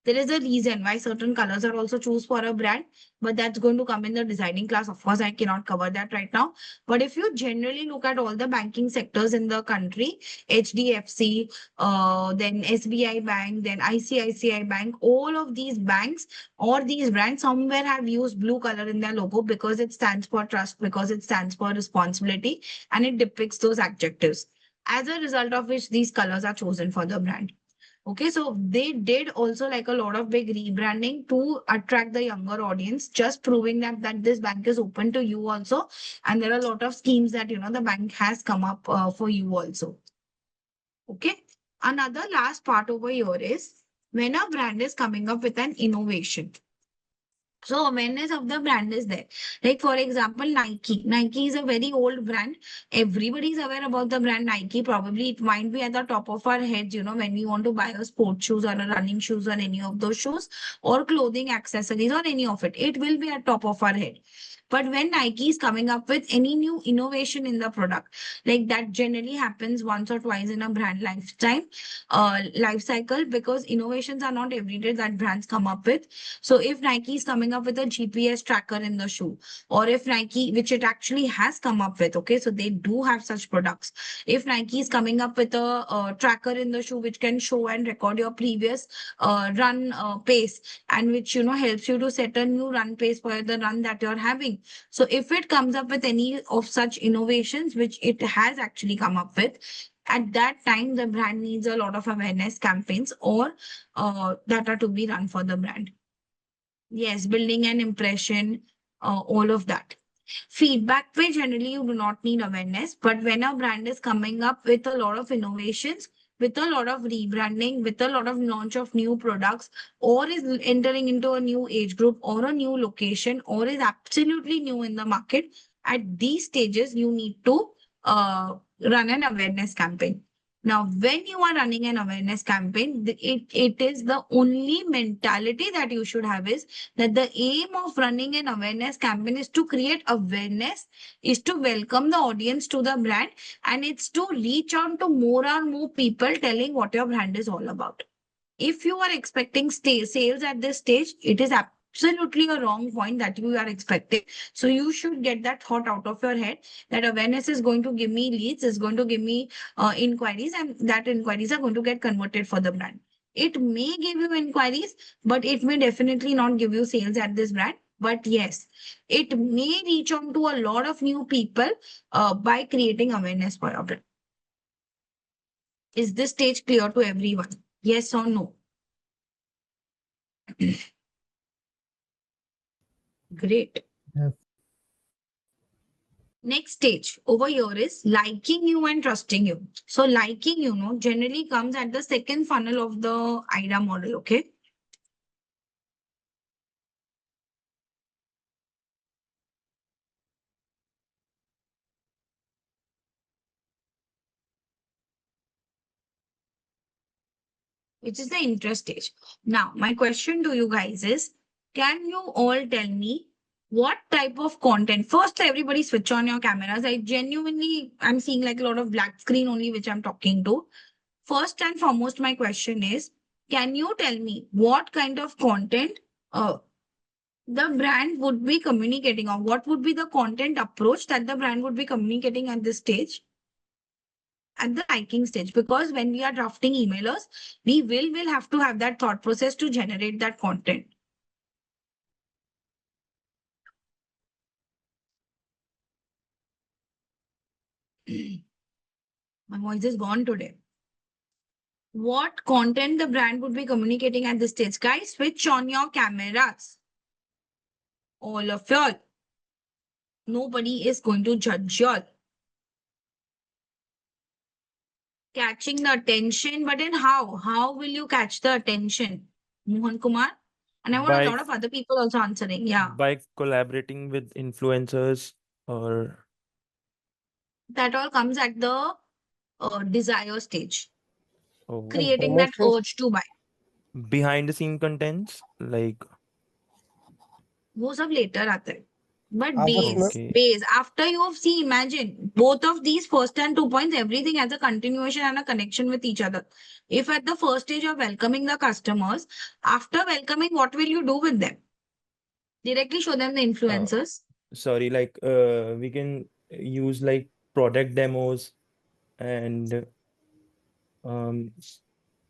There is a reason why certain colors are also chosen for a brand, but that's going to come in the designing class. Of course, I cannot cover that right now. But if you generally look at all the banking sectors in the country, HDFC, then SBI Bank, then ICICI Bank, all of these banks or these brands somewhere have used blue color in their logo because it stands for trust, because it stands for responsibility, and it depicts those adjectives. As a result of which these colors are chosen for the brand. Okay, so they did also like a lot of big rebranding to attract the younger audience, just proving that this bank is open to you also. And there are a lot of schemes that, the bank has come up for you also. Okay, another last part over here is when a brand is coming up with an innovation. So awareness of the brand is there. Like for example, Nike. Nike is a very old brand. Everybody is aware about the brand Nike. Probably it might be at the top of our heads, when we want to buy a sports shoes or a running shoes or any of those shoes or clothing accessories or any of it. It will be at top of our head. But when Nike is coming up with any new innovation in the product, like that generally happens once or twice in a brand lifetime, life cycle, because innovations are not every day that brands come up with. So if Nike is coming up with a GPS tracker in the shoe, or if Nike, which it actually has come up with, okay, so they do have such products. If Nike is coming up with a tracker in the shoe which can show and record your previous run pace, and which helps you to set a new run pace for the run that you're having. So if it comes up with any of such innovations, which it has actually come up with, at that time the brand needs a lot of awareness campaigns or that are to be run for the brand. Yes, building an impression, all of that. Feedback way, generally you do not need awareness, but when a brand is coming up with a lot of innovations, with a lot of rebranding, with a lot of launch of new products, or is entering into a new age group or a new location, or is absolutely new in the market, at these stages you need to run an awareness campaign. Now, when you are running an awareness campaign, it is the only mentality that you should have is that the aim of running an awareness campaign is to create awareness, is to welcome the audience to the brand, and it's to reach out to more and more people telling what your brand is all about. If you are expecting sales at this stage, it is absolutely a wrong point that you are expecting. So you should get that thought out of your head that awareness is going to give me leads, is going to give me inquiries, and that inquiries are going to get converted for the brand. It may give you inquiries, but it may definitely not give you sales at this brand. But yes, it may reach on to a lot of new people by creating awareness for your brand. Is this stage clear to everyone? Yes or no? Great. Yes. Next stage over here is liking you and trusting you. So liking, generally comes at the second funnel of the IDA model, okay? Which is the interest stage. Now, my question to you guys is, can you all tell me what type of content? First, everybody switch on your cameras. I'm seeing like a lot of black screen only, which I'm talking to. First and foremost, my question is, can you tell me what kind of content the brand would be communicating, or what would be the content approach that the brand would be communicating at this stage? At the liking stage, because when we are drafting emailers, we will have to have that thought process to generate that content. My voice is gone today. What content the brand would be communicating at this stage? Guys, switch on your cameras. All of y'all. Nobody is going to judge y'all. Catching the attention, but in how? How will you catch the attention? Mohan Kumar? And I want a By lot of other people also answering. Yeah. by collaborating with influencers or That all comes at the desire stage. oh, Creating that urge to buy. behind the scene contents like वो सब later आता है. But आपस में okay. base, after you have seen, imagine both of these first and 2 points, everything has a continuation and a connection with each other. If at the first stage you're welcoming the customers, after welcoming, what will you do with them? Directly show them the influencers. Sorry, like we can use like product demos and um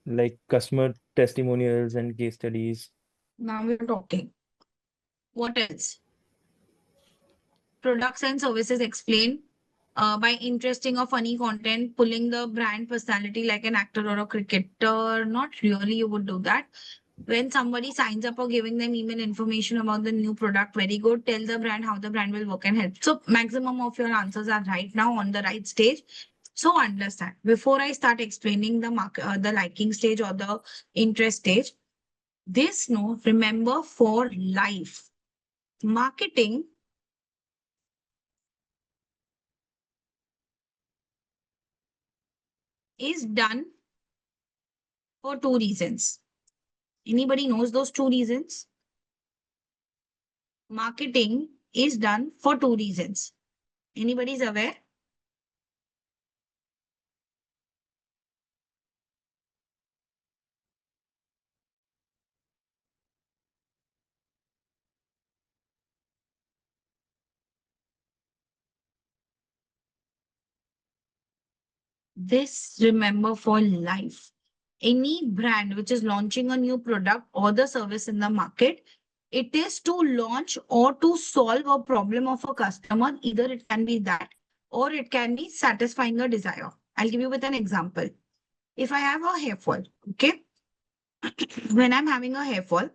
like customer testimonials and case studies. Now we're talking. What else? Products and services explained by interesting or funny content, pulling the brand personality like an actor or a cricketer. Not really, you would do that. When somebody signs up or giving them email information about the new product, very good. Tell the brand how the brand will work and help. So maximum of your answers are right now on the right stage. So understand, before I start explaining the liking stage or the interest stage, this remember for life. Marketing is done for 2 reasons. Anybody knows those 2 reasons? Marketing is done for two reasons. Anybody's aware? This remember for life. Any brand which is launching a new product or the service in the market, it is to launch or to solve a problem of a customer. Either it can be that or it can be satisfying a desire. I'll give you with an example. If I have a hair fall, okay, when I'm having a hair fall,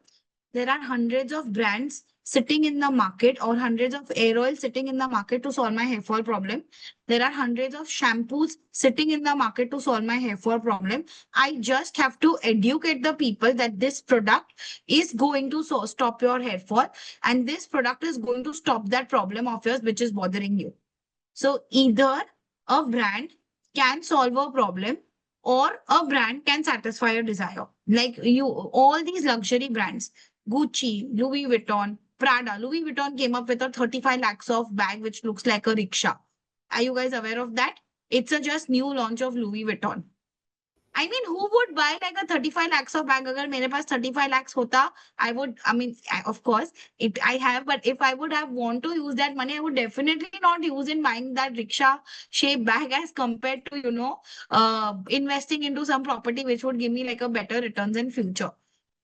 there are hundreds of brands sitting in the market or hundreds of hair oils sitting in the market to solve my hair fall problem. There are hundreds of shampoos sitting in the market to solve my hair fall problem. I just have to educate the people that this product is going to stop your hair fall and this product is going to stop that problem of yours which is bothering you. So either a brand can solve a problem or a brand can satisfy your desire. Like all these luxury brands, Gucci, Louis Vuitton, Prada. Louis Vuitton came up with a 35 lakhs of bag which looks like a rickshaw. Are you guys aware of that? It's a just new launch of Louis Vuitton. I mean, who would buy like a 35 lakhs of bag? Agar mere paas 35 lakhs hota, of course, I have, but if I would have want to use that money, I would definitely not use in buying that rickshaw shaped bag as compared to, investing into some property which would give me like a better returns in future.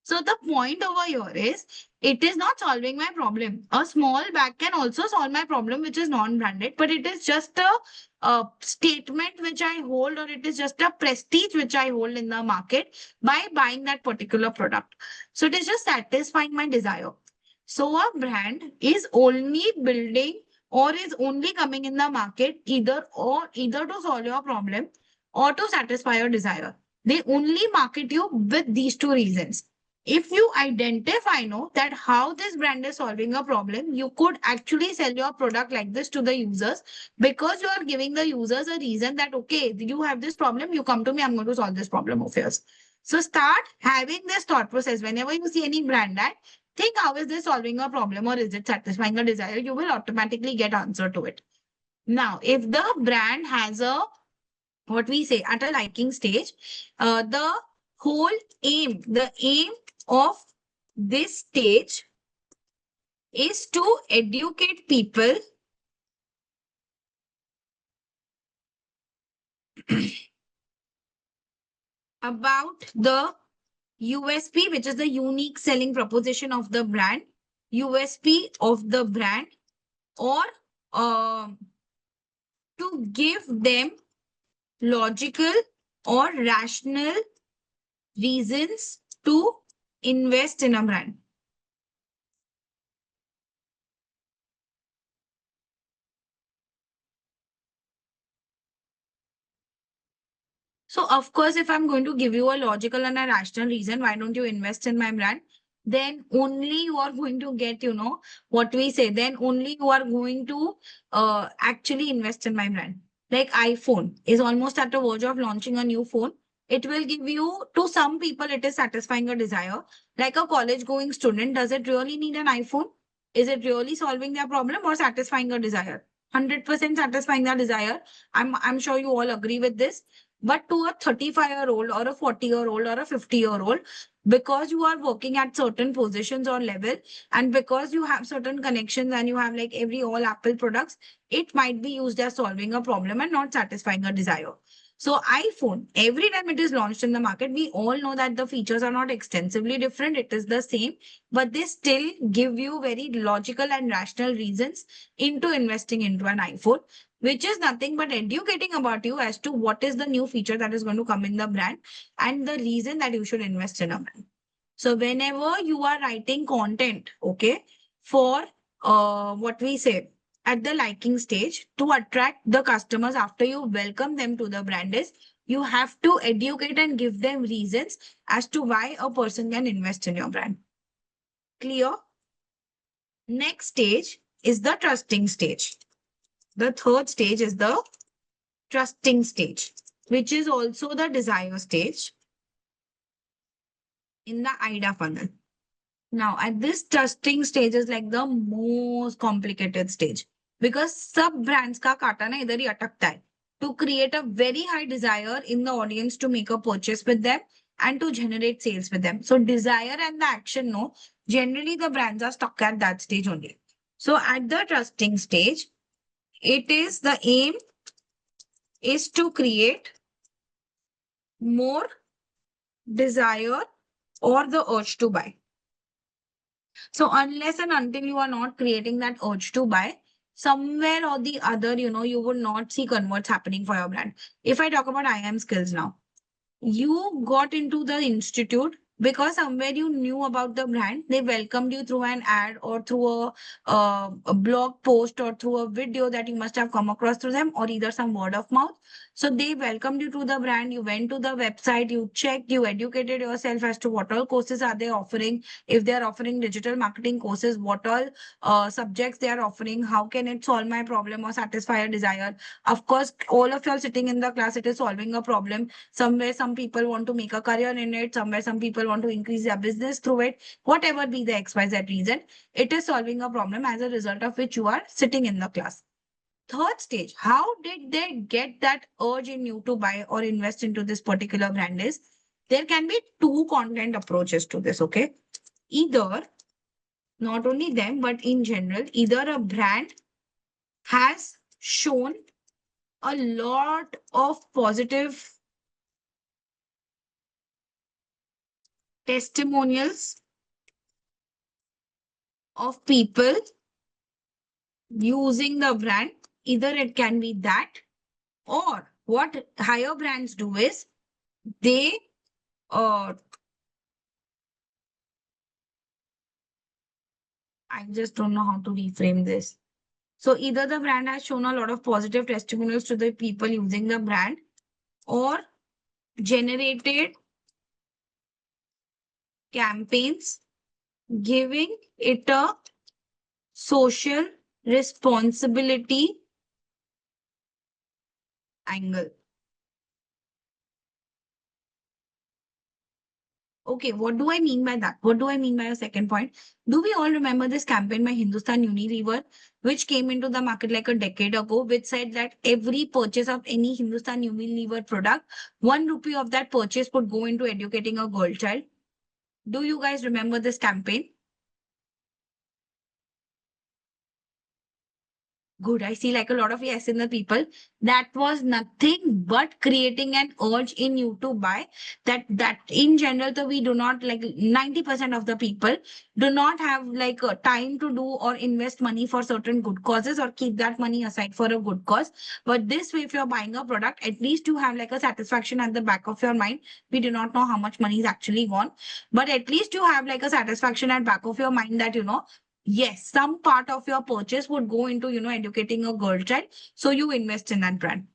So the point over here is, it is not solving my problem. A small bag can also solve my problem, which is non-branded, but it is just a statement which I hold, or it is just a prestige which I hold in the market by buying that particular product. So it is just satisfying my desire. So a brand is only building or is only coming in the market either to solve your problem or to satisfy your desire. They only market you with these two reasons. If you identify that how this brand is solving a problem, you could actually sell your product like this to the users, because you are giving the users a reason that, okay, you have this problem, you come to me, I'm going to solve this problem of yours. So start having this thought process. Whenever you see any brand ad, think, how is this solving a problem or is it satisfying a desire? You will automatically get answer to it. Now, if the brand has what we say at a liking stage, the aim of this stage is to educate people about the USP, which is the unique selling proposition of the brand, USP of the brand, or to give them logical or rational reasons to invest in a brand. So, of course, if I'm going to give you a logical and a rational reason, why don't you invest in my brand? Then only you are going to get, what we say, then only you are going to actually invest in my brand. Like iPhone is almost at the verge of launching a new phone. It will give you, to some people, it is satisfying a desire. Like a college going student, does it really need an iPhone? Is it really solving their problem or satisfying a desire? 100% satisfying their desire. I'm sure you all agree with this. But to a 35-year-old or a 40-year-old or a 50-year-old, because you are working at certain positions or level, and because you have certain connections and you have like all Apple products, it might be used as solving a problem and not satisfying a desire. So iPhone, every time it is launched in the market, we all know that the features are not extensively different. It is the same, but they still give you very logical and rational reasons into investing into an iPhone, which is nothing but educating about you as to what is the new feature that is going to come in the brand and the reason that you should invest in a brand. So whenever you are writing content, okay, for what we say at the liking stage, to attract the customers after you welcome them to the brand, is you have to educate and give them reasons as to why a person can invest in your brand. Clear? Next stage is the trusting stage. The third stage is the trusting stage, which is also the desire stage in the IDA funnel. Now, at this testing stage is like the most complicated stage because sub brands का काटा ना इधर ही अटकता है to create a very high desire in the audience to make a purchase with them and to generate sales with them. So desire and the action, no, generally the brands are stuck at that stage only. So at the trusting stage, it is the aim is to create more desire or the urge to buy. So unless and until you are not creating that urge to buy, somewhere or the other, you would not see converts happening for your brand. If I talk about IIM skills now, you got into the institute because somewhere you knew about the brand. They welcomed you through an ad or through a blog post or through a video that you must have come across through them or either some word of mouth. So they welcomed you to the brand. You went to the website, you checked, you educated yourself as to what all courses are they offering. If they are offering digital marketing courses, what all subjects they are offering, how can it solve my problem or satisfy a desire. Of course, all of you are sitting in the class, it is solving a problem. Somewhere some people want to make a career in it, somewhere some people want to increase their business through it. Whatever be the XYZ reason, it is solving a problem as a result of which you are sitting in the class. Third stage, how did they get that urge in you to buy or invest into this particular brand is there can be two content approaches to this, okay? Either, not only them, but in general, either a brand has shown a lot of positive testimonials of people using the brand. Either it can be that, or what higher brands do is they I just don't know how to reframe this. So either the brand has shown a lot of positive testimonials to the people using the brand or generated campaigns giving it a social responsibility angle. Okay, what do I mean by that? What do I mean by a second point? Do we all remember this campaign by Hindustan Unilever, which came into the market like a decade ago, which said that every purchase of any Hindustan Unilever product, 1 rupee of that purchase would go into educating a girl child? Do you guys remember this campaign? Good. I see like a lot of yes in the people. That was nothing but creating an urge in you to buy. That in general, though we do not like 90% of the people do not have like a time to do or invest money for certain good causes or keep that money aside for a good cause. But this way, if you're buying a product, at least you have like a satisfaction at the back of your mind. We do not know how much money is actually gone, but at least you have like a satisfaction at back of your mind that yes, some part of your purchase would go into, educating a girl child. So you invest in that brand.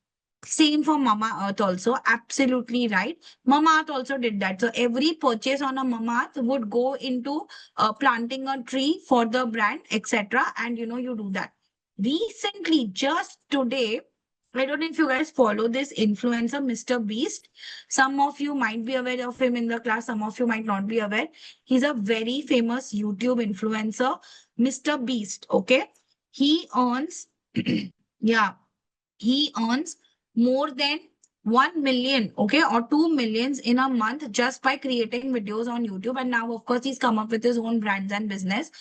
Same for Mama Earth also. Absolutely right. Mama Earth also did that. So every purchase on a Mama Earth would go into planting a tree for the brand, etc. And you do that. Recently, just today, I don't know if you guys follow this influencer, Mr. Beast. Some of you might be aware of him in the class. Some of you might not be aware. He's a very famous YouTube influencer, Mr. Beast. Okay. He earns, yeah, he earns more than 1 million, okay, or 2 millions in a month just by creating videos on YouTube. And now, of course, he's come up with his own brands and business.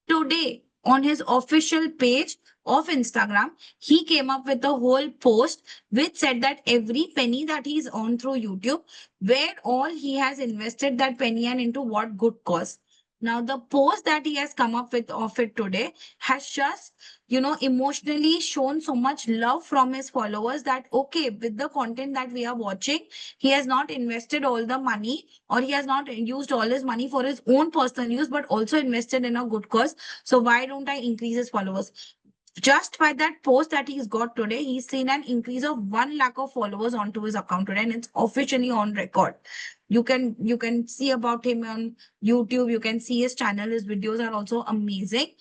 Today, on his official page of Instagram, he came up with a whole post which said that every penny that he's earned through YouTube, where all he has invested that penny and into what good cause. Now, the post that he has come up with of it today has just, emotionally shown so much love from his followers that, okay, with the content that we are watching, he has not invested all the money or he has not used all his money for his own personal use, but also invested in a good cause. So why don't I increase his followers? Just by that post that he's got today, he's seen an increase of 1 lakh of followers onto his account today, and it's officially on record. You can see about him on YouTube. You can see his channel. His videos are also amazing.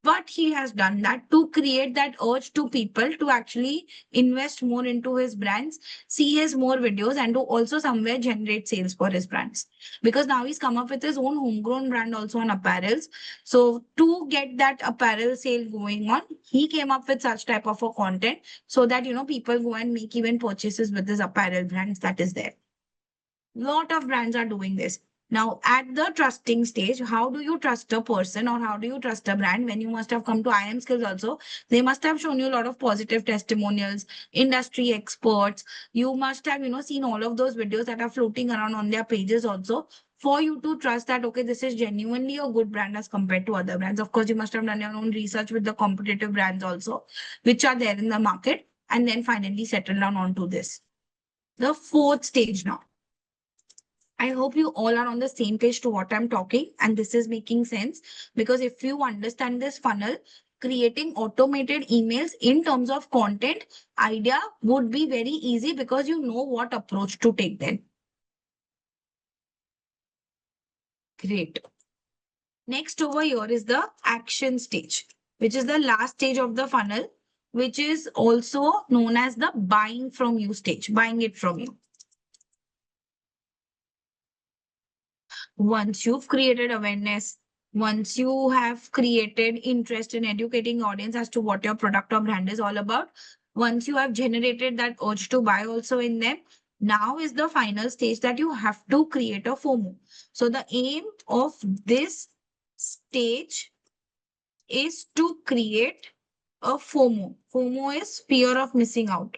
But he has done that to create that urge to people to actually invest more into his brands, see his more videos, and to also somewhere generate sales for his brands. Because now he's come up with his own homegrown brand also on apparels. So to get that apparel sale going on, he came up with such type of a content so that people go and make even purchases with his apparel brands that is there. Lot of brands are doing this. Now, at the trusting stage, how do you trust a person or how do you trust a brand? When you must have come to IIM Skills also, they must have shown you a lot of positive testimonials, industry experts. You must have, seen all of those videos that are floating around on their pages also for you to trust that, okay, this is genuinely a good brand as compared to other brands. Of course, you must have done your own research with the competitive brands also, which are there in the market, and then finally settle down onto this. The fourth stage now. I hope you all are on the same page to what I'm talking and this is making sense, because if you understand this funnel, creating automated emails in terms of content idea would be very easy because you know what approach to take then. Great. Next over here is the action stage, which is the last stage of the funnel, which is also known as the buying from you stage, buying it from you. Once you've created awareness, once you have created interest in educating audience as to what your product or brand is all about, once you have generated that urge to buy also in them, now is the final stage that you have to create a FOMO. So the aim of this stage is to create a FOMO. FOMO is fear of missing out.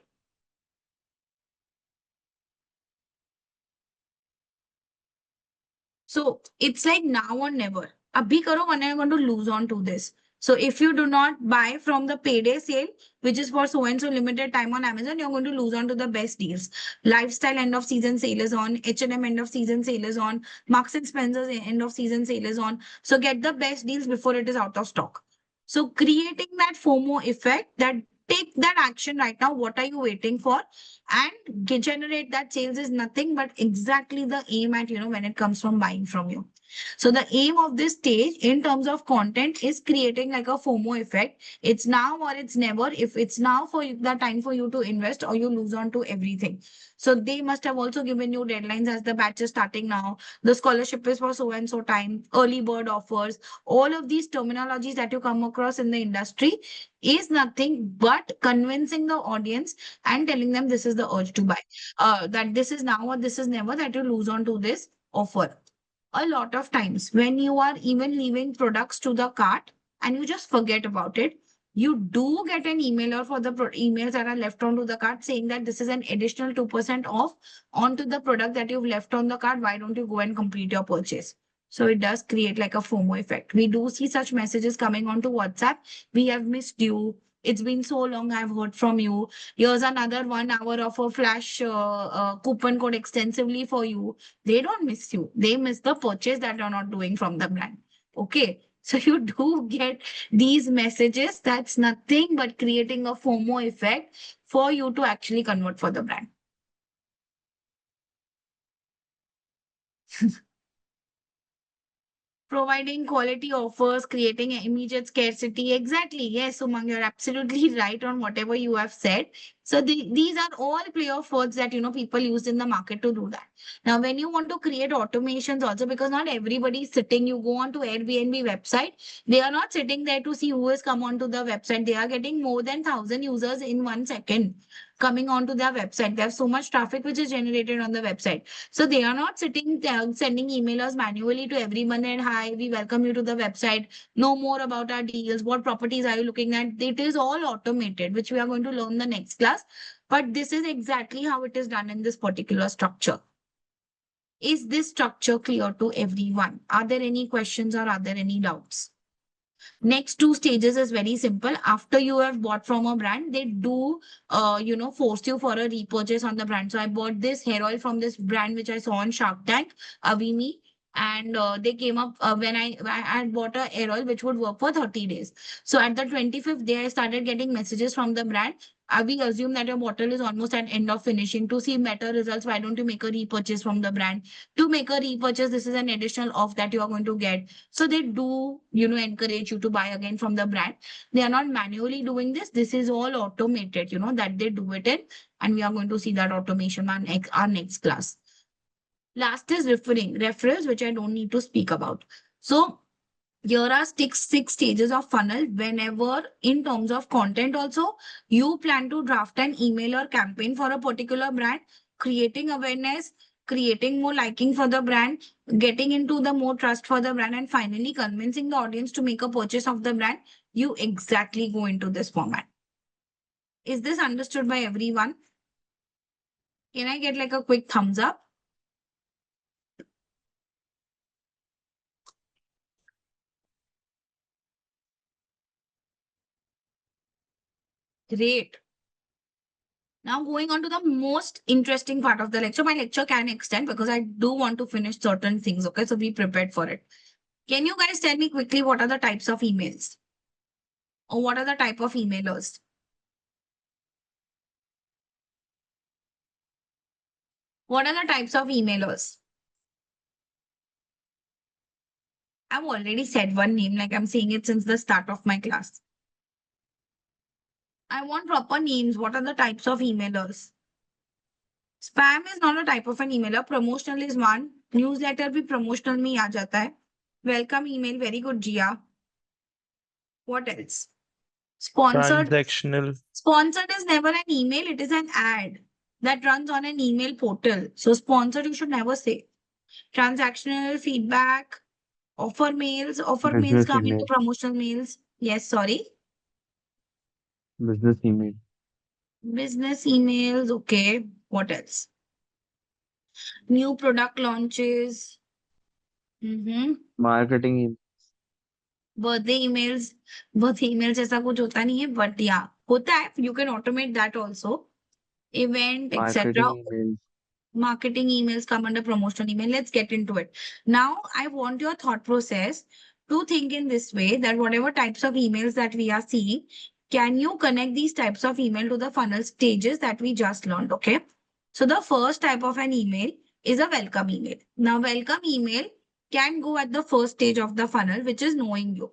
So it's like now or never. Abhi karo when I'm going to lose on to this. So if you do not buy from the payday sale, which is for so and so limited time on Amazon, you're going to lose on to the best deals. Lifestyle end of season sale is on, H&M end of season sale is on, Marks and Spencer's end of season sale is on. So get the best deals before it is out of stock. So creating that FOMO effect, that take that action right now. What are you waiting for? And generate that sales is nothing but exactly the aim at, when it comes from buying from you. So the aim of this stage in terms of content is creating like a FOMO effect. It's now or it's never. If it's now for you, the time for you to invest or you lose on to everything. So they must have also given you deadlines as the batch is starting now. The scholarship is for so and so time, early bird offers, all of these terminologies that you come across in the industry is nothing but convincing the audience and telling them this is the urge to buy, that this is now or this is never, that you lose on to this offer. A lot of times when you are even leaving products to the cart and you just forget about it, you do get an emailer for the emails that are left onto the cart saying that this is an additional 2% off onto the product that you've left on the cart. Why don't you go and complete your purchase? So it does create like a FOMO effect. We do see such messages coming onto WhatsApp. We have missed you. It's been so long, I've heard from you. Here's another 1 hour of a flash coupon code extensively for you. They don't miss you. They miss the purchase that you're not doing from the brand. Okay. So you do get these messages. That's nothing but creating a FOMO effect for you to actually convert for the brand. Providing quality offers, creating an immediate scarcity. Exactly. Yes, Umang, you're absolutely right on whatever you have said. So these are all play of words that, people use in the market to do that. Now, when you want to create automations also, because not everybody is sitting, you go on to Airbnb website, they are not sitting there to see who has come onto the website. They are getting more than 1,000 users in 1 second coming onto their website. They have so much traffic which is generated on the website. So they are not sitting there sending emailers manually to everyone and hi, we welcome you to the website. Know more about our deals. What properties are you looking at? It is all automated, which we are going to learn the next class. But this is exactly how it is done in this particular structure. Is this structure clear to everyone? Are there any questions or are there any doubts? Next 2 stages is very simple. After you have bought from a brand, they do, force you for a repurchase on the brand. So I bought this hair oil from this brand, which I saw on Shark Tank, Avimi. And they came up when I had bought a hair oil, which would work for 30 days. So at the 25th day, I started getting messages from the brand. We assume that your bottle is almost at end of finishing. To see better results, why don't you make a repurchase from the brand? To make a repurchase, this is an additional off that you are going to get. So they do, encourage you to buy again from the brand. They are not manually doing this. This is all automated, that they do it in. And we are going to see that automation on our next class. Last is referrals, which I don't need to speak about. So here are six stages of funnel. Whenever in terms of content also, you plan to draft an email or campaign for a particular brand, creating awareness, creating more liking for the brand, getting into the more trust for the brand, and finally convincing the audience to make a purchase of the brand, you exactly go into this format. Is this understood by everyone? Can I get like a quick thumbs up? Great. Now going on to the most interesting part of the lecture. My lecture can extend because I do want to finish certain things. Okay, so be prepared for it. Can you guys tell me quickly what are the types of emails? Or what are the type of emailers? What are the types of emailers? I've already said one name, like I'm saying it since the start of my class. I want proper names. What are the types of emailers? Spam is not a type of an emailer. Promotional is one. Newsletter भी promotional में आ जाता है. Welcome email, very good, Gia. What else? Sponsored. Transactional. Sponsored is never an email, it is an ad that runs on an email portal. So sponsored you should never say. Transactional, feedback, offer mails Business come into email. promotional mails. Yes, sorry. Business email. Business emails, okay. What else? New product launches. Marketing email. Birthday emails ऐसा कुछ होता नहीं है, but yeah, होता है. You can automate that also. Event, etc. Marketing email. Marketing emails come under promotional email. Let's get into it. Now, I want your thought process to think in this way that whatever types of emails that we are seeing, can you connect these types of email to the funnel stages that we just learned? Okay. So the first type of an email is a welcome email. Now, welcome email can go at the first stage of the funnel, which is knowing you.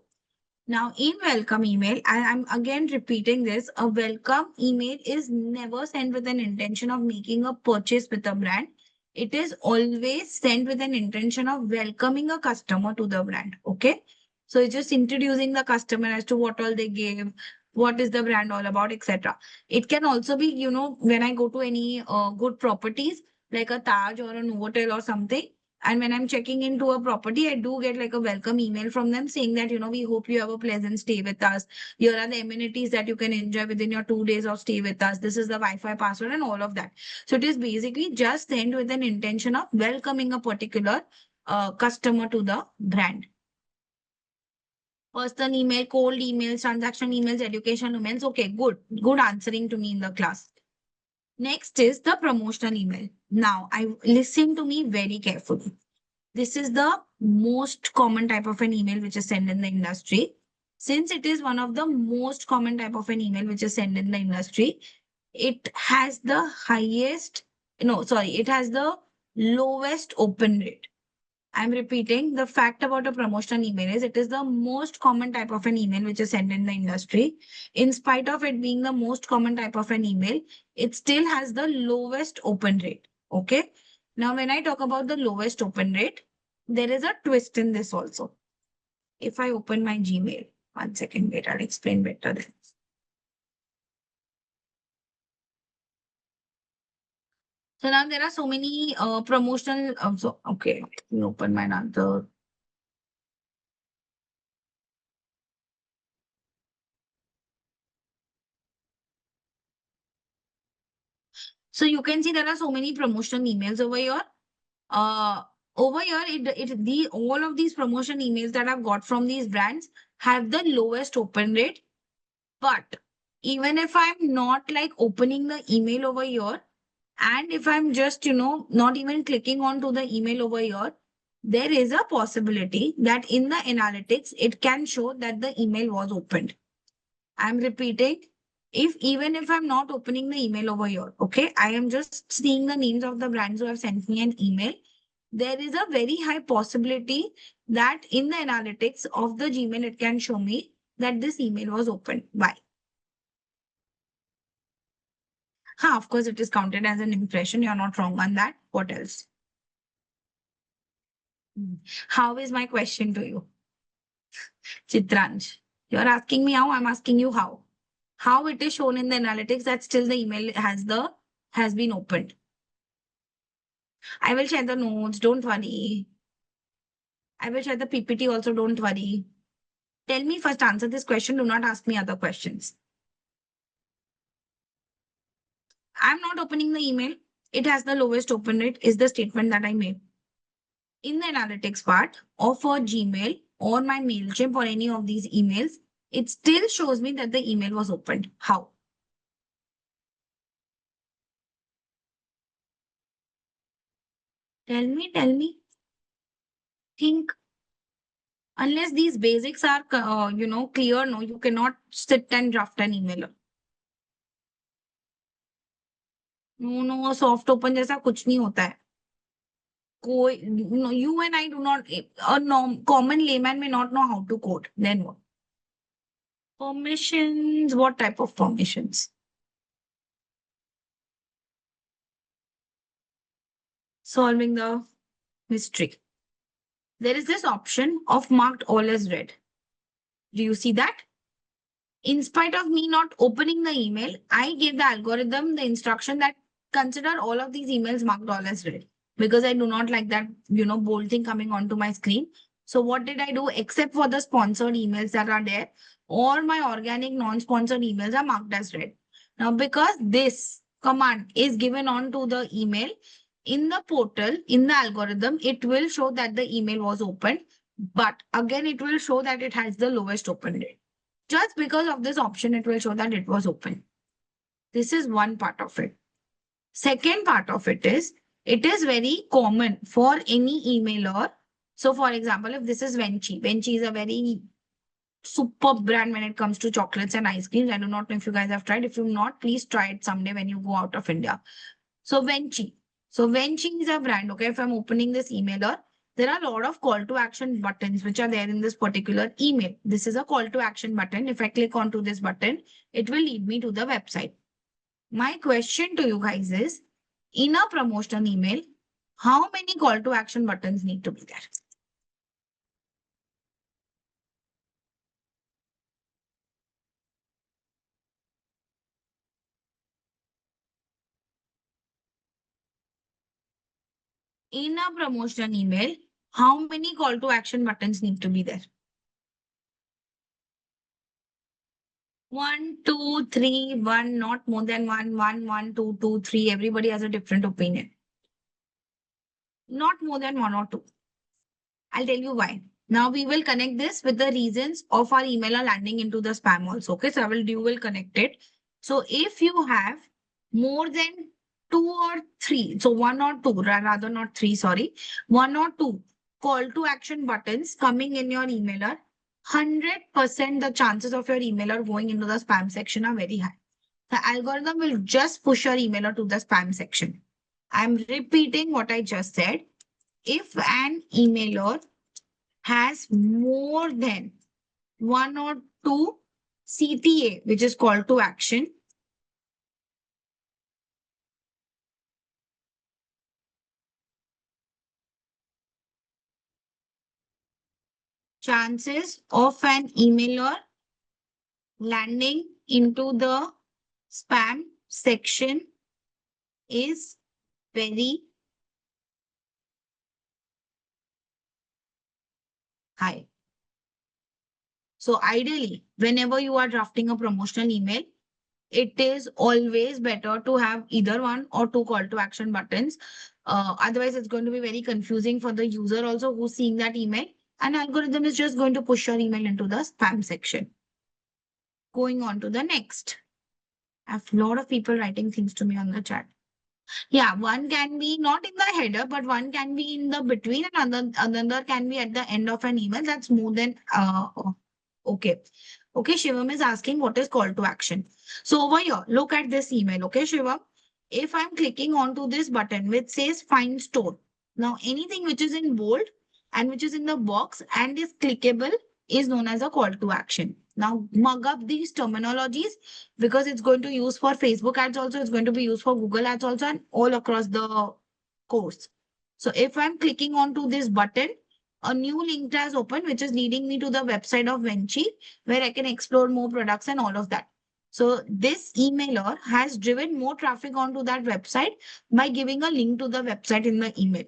Now, in welcome email, and I'm again repeating this, a welcome email is never sent with an intention of making a purchase with a brand. It is always sent with an intention of welcoming a customer to the brand. Okay. So it's just introducing the customer as to what all they give, what is the brand all about, etc. It can also be, when I go to any good properties like a Taj or a Novotel or something, and when I'm checking into a property, I do get like a welcome email from them saying that, we hope you have a pleasant stay with us. Here are the amenities that you can enjoy within your 2 days of stay with us. This is the Wi-Fi password and all of that. So it is basically just sent with an intention of welcoming a particular customer to the brand. Personal email, cold emails, transaction emails, education emails. Okay, good. Good answering to me in the class. Next is the promotional email. Now, listen to me very carefully. This is the most common type of an email which is sent in the industry. Since it is one of the most common type of an email which is sent in the industry, it has the it has the lowest open rate. I'm repeating, the fact about a promotional email is it is the most common type of an email which is sent in the industry. In spite of it being the most common type of an email, it still has the lowest open rate. Okay. Now, when I talk about the lowest open rate, there is a twist in this also. If I open my Gmail, 1 second, wait, I'll explain better then. So now there are so many promotional, okay, let me open my another. So you can see there are so many promotional emails over here. Over here, all of these promotion emails that I've got from these brands have the lowest open rate. But even if I'm not like opening the email over here, and if I'm just, not even clicking onto the email over here, there is a possibility that in the analytics, it can show that the email was opened. I'm repeating, Even if I'm not opening the email over here, okay, I am just seeing the names of the brands who have sent me an email. There is a very high possibility that in the analytics of the Gmail, it can show me that this email was opened. Why? Of course, it is counted as an impression. You're not wrong on that. What else? How is my question to you? Chitranj, you're asking me how, I'm asking you how. How it is shown in the analytics that still the email has been opened. I will share the notes, don't worry. I will share the PPT also, don't worry. Tell me first, answer this question. Do not ask me other questions. I'm not opening the email. It has the lowest open rate is the statement that I made. In the analytics part of a Gmail or my MailChimp or any of these emails, it still shows me that the email was opened. How? Tell me. Think. Unless these basics are, clear, no, you cannot sit and draft an email. No, soft open जैसा कुछ नहीं होता है. You and I do not, a common layman may not know how to code. Then what? Permissions, what type of permissions? Solving the mystery. There is this option of marked all as read. Do you see that? In spite of me not opening the email, I gave the algorithm the instruction that consider all of these emails marked all as read, because I do not like that, bold thing coming onto my screen. So what did I do? Except for the sponsored emails that are there, all my organic non-sponsored emails are marked as read. Now, because this command is given on to the email, in the portal, in the algorithm, it will show that the email was opened, but again, it will show that it has the lowest open rate. Just because of this option, it will show that it was open. This is one part of it. Second part of it is very common for any emailer. So for example, if this is Venchi is a very superb brand when it comes to chocolates and ice creams. I do not know if you guys have tried. If you've not, please try it someday when you go out of India. So Venchi is a brand. Okay, if I'm opening this emailer, there are a lot of call to action buttons which are there in this particular email. This is a call to action button. If I click onto this button, it will lead me to the website. My question to you guys is, in a promotional email, how many call to action buttons need to be there? In a promotional email, how many call to action buttons need to be there? 1, 2, 3, 1, not more than 1, 1, 1, 2, 2, 3. Everybody has a different opinion. Not more than 1 or 2. I'll tell you why. Now we will connect this with the reasons of our emailer landing into the spam also. Okay, so you will connect it. So if you have more than 2 or 3, so 1 or 2, rather not 3, sorry, 1 or 2 call to action buttons coming in your emailer, 100% the chances of your emailer going into the spam section are very high. The algorithm will just push your emailer to the spam section. I'm repeating what I just said. If an emailer has more than 1 or 2 CTA, which is call to action, chances of an emailer landing into the spam section is very high. So ideally, whenever you are drafting a promotional email, it is always better to have either 1 or 2 call to action buttons. Otherwise, it's going to be very confusing for the user also who's seeing that email. An algorithm is just going to push your email into the spam section. Going on to the next. I have a lot of people writing things to me on the chat. Yeah, one can be not in the header, but one can be in the between, and another can be at the end of an email. That's more than okay. Okay, Shivam is asking what is call to action. So over here, look at this email, okay, Shiva? If I'm clicking onto this button which says find store, now anything which is in bold and which is in the box and is clickable is known as a call to action. Now mug up these terminologies because it's going to use for Facebook ads also, it's going to be used for Google ads also, and all across the course. So if I'm clicking onto this button, a new link has opened, which is leading me to the website of Venchi, where I can explore more products and all of that. So this emailer has driven more traffic onto that website by giving a link to the website in the email.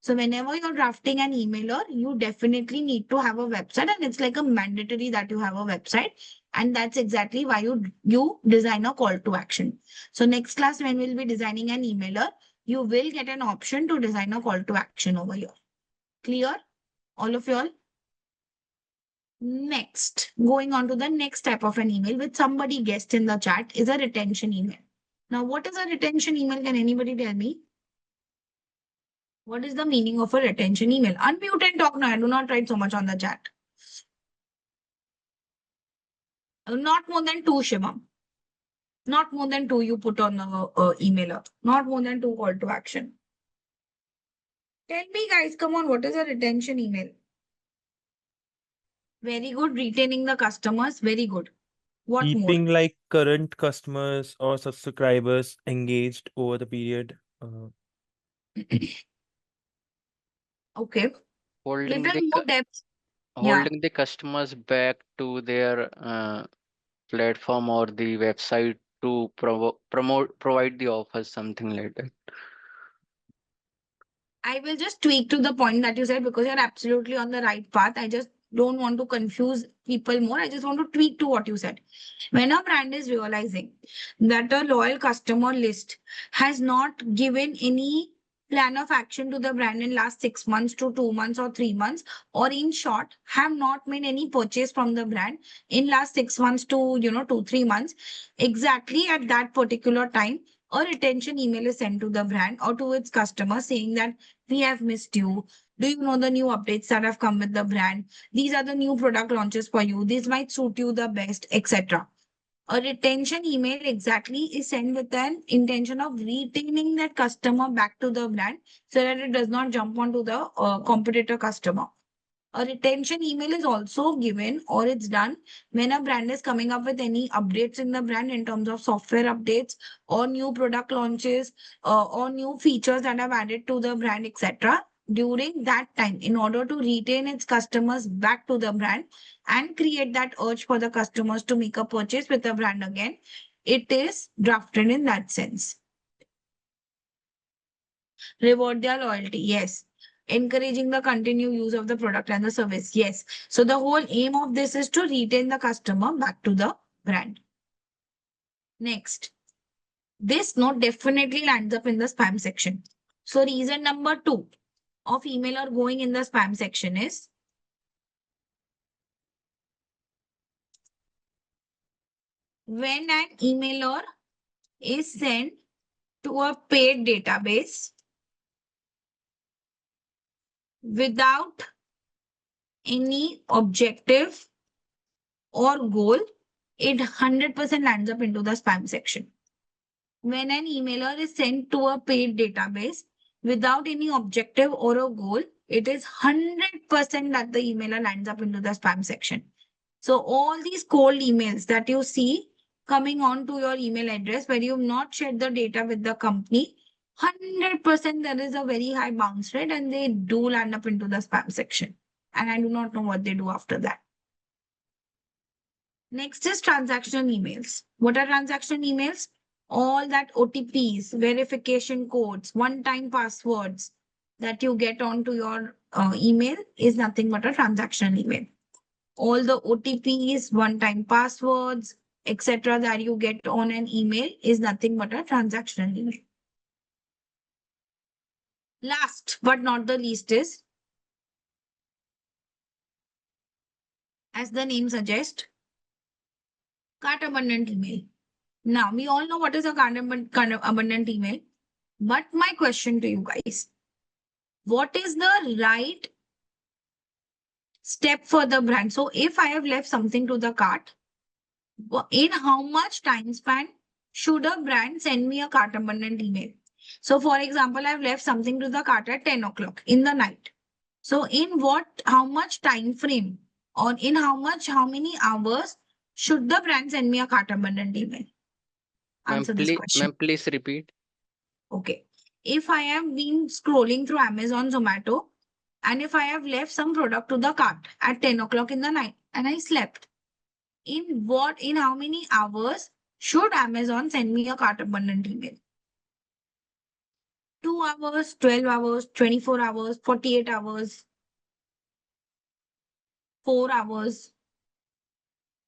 So whenever you're drafting an emailer, you definitely need to have a website, and it's like a mandatory that you have a website. And that's exactly why you design a call to action. So next class, when we'll be designing an emailer, you will get an option to design a call to action over here. Clear? All of y'all? Next, going on to the next type of an email, which somebody guessed in the chat, is a retention email. Now, what is a retention email? Can anybody tell me? What is the meaning of a retention email? Unmute and talk now. I do not write so much on the chat. Not more than 2, Shivam. Not more than 2 you put on the emailer. Not more than 2 call to action. Tell me, guys, come on, what is a retention email? Very good. Retaining the customers. Very good. What more? Keeping like current customers or subscribers engaged over the period. Okay. Holding Little the more depth. Yeah. holding the customers back to their platform or the website to provide the offers, something like that. I will just tweak to the point that you said because you're absolutely on the right path. I just don't want to confuse people more. I just want to tweak to what you said. When a brand is realizing that a loyal customer list has not given any plan of action to the brand in last 6 months to 2 months or 3 months, or in short, have not made any purchase from the brand in last 6 months to 2-3 months, exactly at that particular time, a retention email is sent to the brand or to its customer saying that we have missed you. Do you know the new updates that have come with the brand? These are the new product launches for you. These might suit you the best, etc. A retention email exactly is sent with an intention of retaining that customer back to the brand so that it does not jump onto the competitor customer. A retention email is also given or it's done when a brand is coming up with any updates in the brand in terms of software updates or new product launches or new features that have added to the brand, etc. During that time, in order to retain its customers back to the brand and create that urge for the customers to make a purchase with the brand again, it is drafted in that sense. Reward their loyalty, yes. Encouraging the continued use of the product and the service, yes. So the whole aim of this is to retain the customer back to the brand. Next, this note definitely lands up in the spam section. So reason number 2 of emailer going in the spam section is when an emailer is sent to a paid database without any objective or goal, it 100% lands up into the spam section. When an emailer is sent to a paid database without any objective or a goal, it is 100% that the emailer lands up into the spam section. So all these cold emails that you see coming on to your email address where you've not shared the data with the company, 100% there is a very high bounce rate and they do land up into the spam section. And I do not know what they do after that. Next is transactional emails. What are transactional emails? All that OTPs, verification codes, one-time passwords that you get onto your email is nothing but a transactional email. All the OTPs, one-time passwords, etc. that you get on an email is nothing but a transactional email. Last but not the least is, as the name suggests, cart abundant email. Now, we all know what is a cart abundant email. But my question to you guys, what is the right step for the brand? So if I have left something to the cart In how much time span should a brand send me a cart abundant email? So, for example, I've left something to the cart at 10 o'clock in the night. So, how much time frame, or in how many hours should the brand send me a cart abundant email? Answer this question. Ma'am, please repeat. Okay. If I have been scrolling through Amazon, Zomato, and if I have left some product to the cart at 10 o'clock in the night and I slept, in how many hours should Amazon send me a cart abundant email? 2 hours, 12 hours, 24 hours, 48 hours, 4 hours,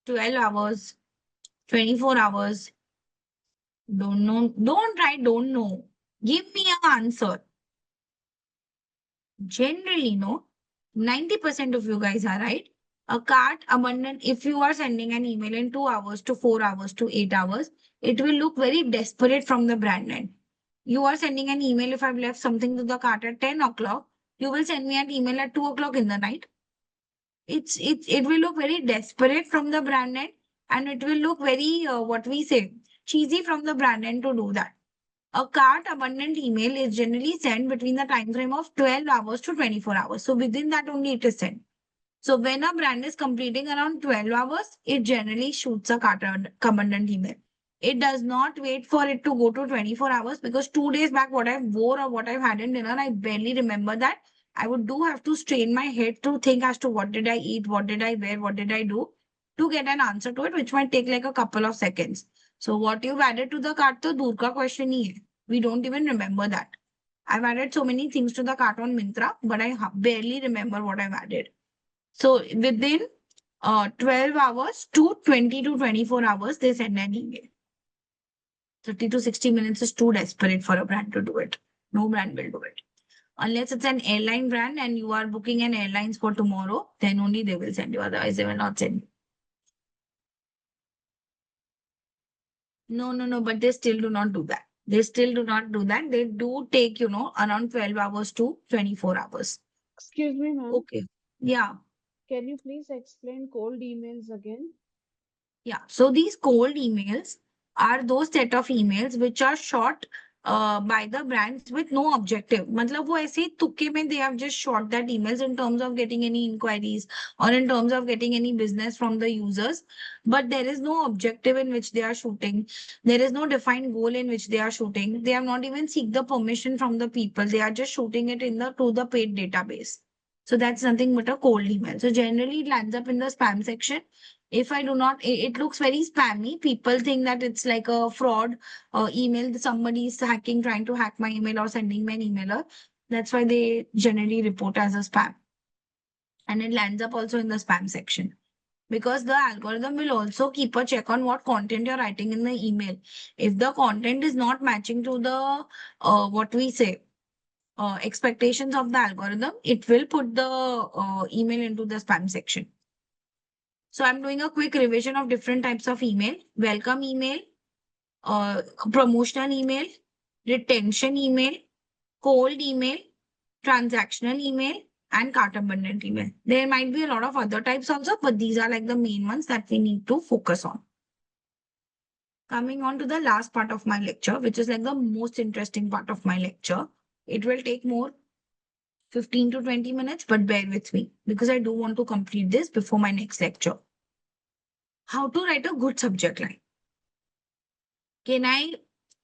12 hours, 24 hours. Don't know. Don't write, don't know. Give me an answer. Generally, no. 90% of you guys are right. A cart abundant, if you are sending an email in 2 hours to 4 hours to 8 hours, it will look very desperate from the brand end. You are sending an email. If I've left something to the cart at 10 o'clock, you will send me an email at 2 o'clock in the night. It will look very desperate from the brand end, and it will look very what we say, cheesy from the brand end to do that. A cart abundant email is generally sent between the time frame of 12 hours to 24 hours. So within that only it is sent. So when a brand is completing around 12 hours, it generally shoots a cart abundant email. It does not wait for it to go to 24 hours, because 2 days back, what I wore or what I've had in dinner, I barely remember that. I would have to strain my head to think as to what did I eat, what did I wear, what did I do, to get an answer to it, which might take like a couple of seconds. So what you've added to the cart, to dur ka question hi hai. We don't even remember that. I've added so many things to the cart on Myntra, but I barely remember what I've added. So within 12 hours to 20 to 24 hours, they send an email. 30 to 60 minutes is too desperate for a brand to do it. No brand will do it. Unless it's an airline brand and you are booking an airlines for tomorrow, then only they will send you. Otherwise, they will not send you. No, but they still do not do that. They still do not do that. They do take, around 12 hours to 24 hours. Excuse me, ma'am. Okay. Yeah. Can you please explain cold emails again? Yeah. So these cold emails are those set of emails which are shot by the brands with no objective. मतलब वो ऐसे ही तुक्के में they have just shot that emails in terms of getting any inquiries or in terms of getting any business from the users. But there is no objective in which they are shooting. There is no defined goal in which they are shooting. They have not even seek the permission from the people. They are just shooting it to the paid database. So that's nothing but a cold email. So generally it lands up in the spam section. If I do not, it looks very spammy. People think that it's like a fraud email. Somebody is hacking, trying to hack my email or sending me an emailer. That's why they generally report as a spam. And it lands up also in the spam section. Because the algorithm will also keep a check on what content you're writing in the email. If the content is not matching to the, what we say, expectations of the algorithm, it will put the email into the spam section. So I'm doing a quick revision of different types of email: welcome email, promotional email, retention email, cold email, transactional email, and cart abundant email. There might be a lot of other types also, but these are like the main ones that we need to focus on. Coming on to the last part of my lecture, which is like the most interesting part of my lecture. It will take more 15 to 20 minutes, but bear with me because I do want to complete this before my next lecture. How to write a good subject line.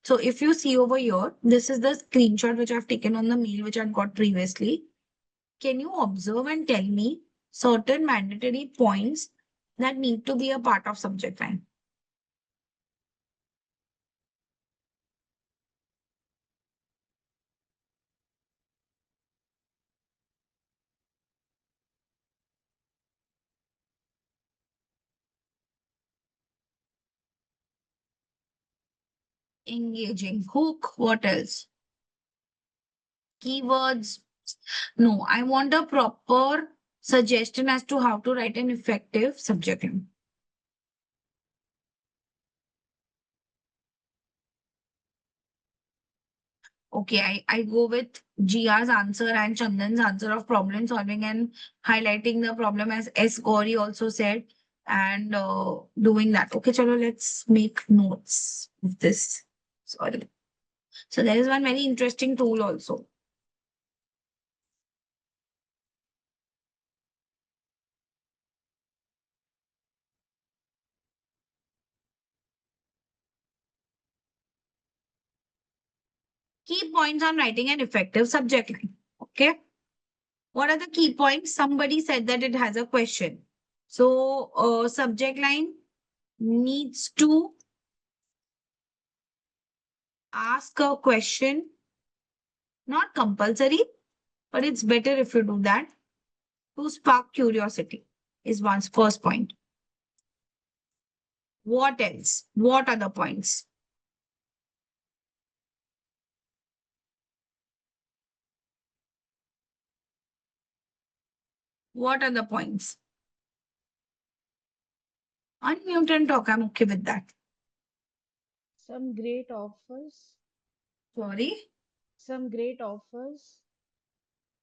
So if you see over here, this is the screenshot which I've taken on the mail which I've got previously. Can you observe and tell me certain mandatory points that need to be a part of subject line? Engaging. Hook. What else? Keywords. No, I want a proper suggestion as to how to write an effective subject line. Okay, I go with Jia's answer and Chandan's answer of problem solving and highlighting the problem, as S. Gauri also said. and doing that. Okay, chalo, let's make notes of this. Sorry. So there is one very interesting tool also. Key points on writing an effective subject line. Okay. What are the key points? Somebody said that it has a question. So subject line needs to ask a question. Not compulsory, but it's better if you do that. To spark curiosity is one's first point. What else? What are the points? What are the points? Unmute and talk. I'm okay with that. Some great offers, Sorry. some great offers,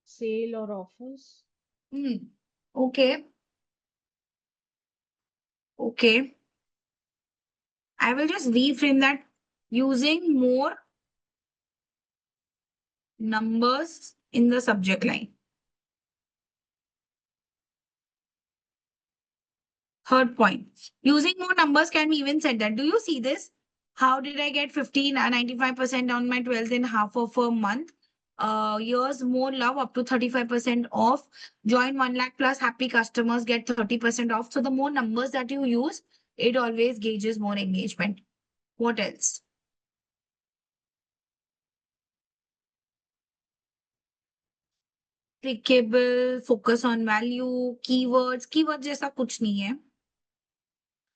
sale or offers. Okay. Okay. I will just reframe that using more numbers in the subject line. Third point, using more numbers can be even said that. Do you see this? How did I get 15 and 95% on my 12th in half of a month? Years more love up to 35% off. Join 1 lakh plus happy customers get 30% off. So the more numbers that you use, it always gauges more engagement. What else? Clickable, focus on value, keywords. Keywords जैसा कुछ नहीं है.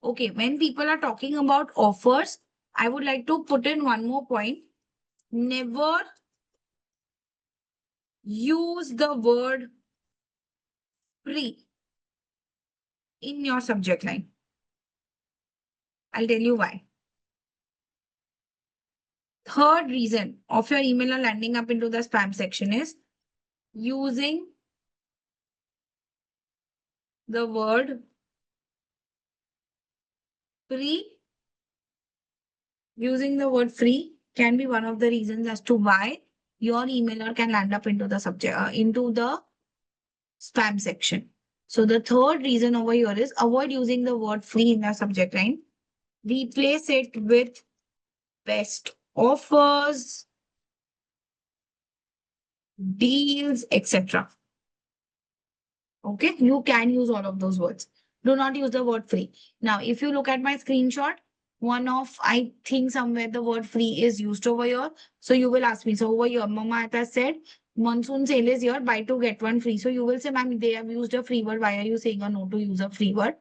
Okay, when people are talking about offers, I would like to put in one more point. Never use the word free in your subject line. I'll tell you why. Third reason of your email landing up into the spam section is using the word free. Using the word free can be one of the reasons as to why your emailer can land up into the subject, into the spam section. So the third reason over here is avoid using the word free in the subject line. Replace it with best offers, deals, etc. Okay, you can use all of those words. Do not use the word free. Now, if you look at my screenshot, I think somewhere the word free is used over here. So you will ask me, so over here, Mama Ata said, monsoon sale is here, buy two, get one free. So you will say, ma'am, they have used a free word. Why are you saying a no to use a free word?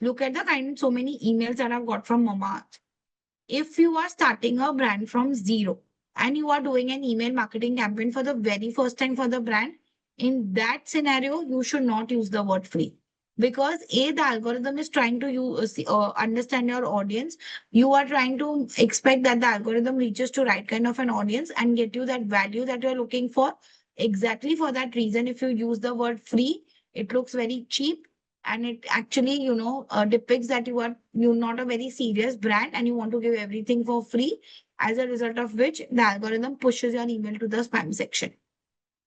Look at the kind, so many emails that I've got from Mama. If you are starting a brand from zero and you are doing an email marketing campaign for the very first time for the brand, in that scenario, you should not use the word free. Because A, the algorithm is trying to understand your audience. You are trying to expect that the algorithm reaches to right kind of an audience and get you that value that you're looking for. Exactly for that reason, if you use the word free, it looks very cheap and it actually, depicts that you're not a very serious brand and you want to give everything for free. As a result of which, the algorithm pushes your email to the spam section.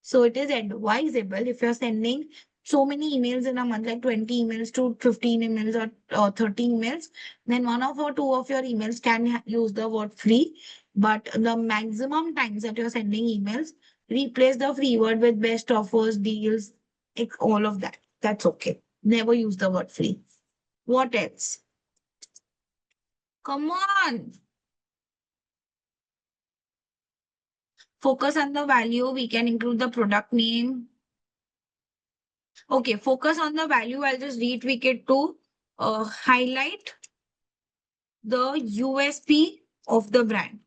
So it is advisable if you're sending so many emails in a month, like 20 emails to 15 emails or 30 emails, then one of or two of your emails can use the word free. But the maximum times that you're sending emails, replace the free word with best offers, deals, all of that. That's okay. Never use the word free. What else? Come on. Focus on the value. We can include the product name. Okay, focus on the value. I'll just retweak it to highlight the USP of the brand.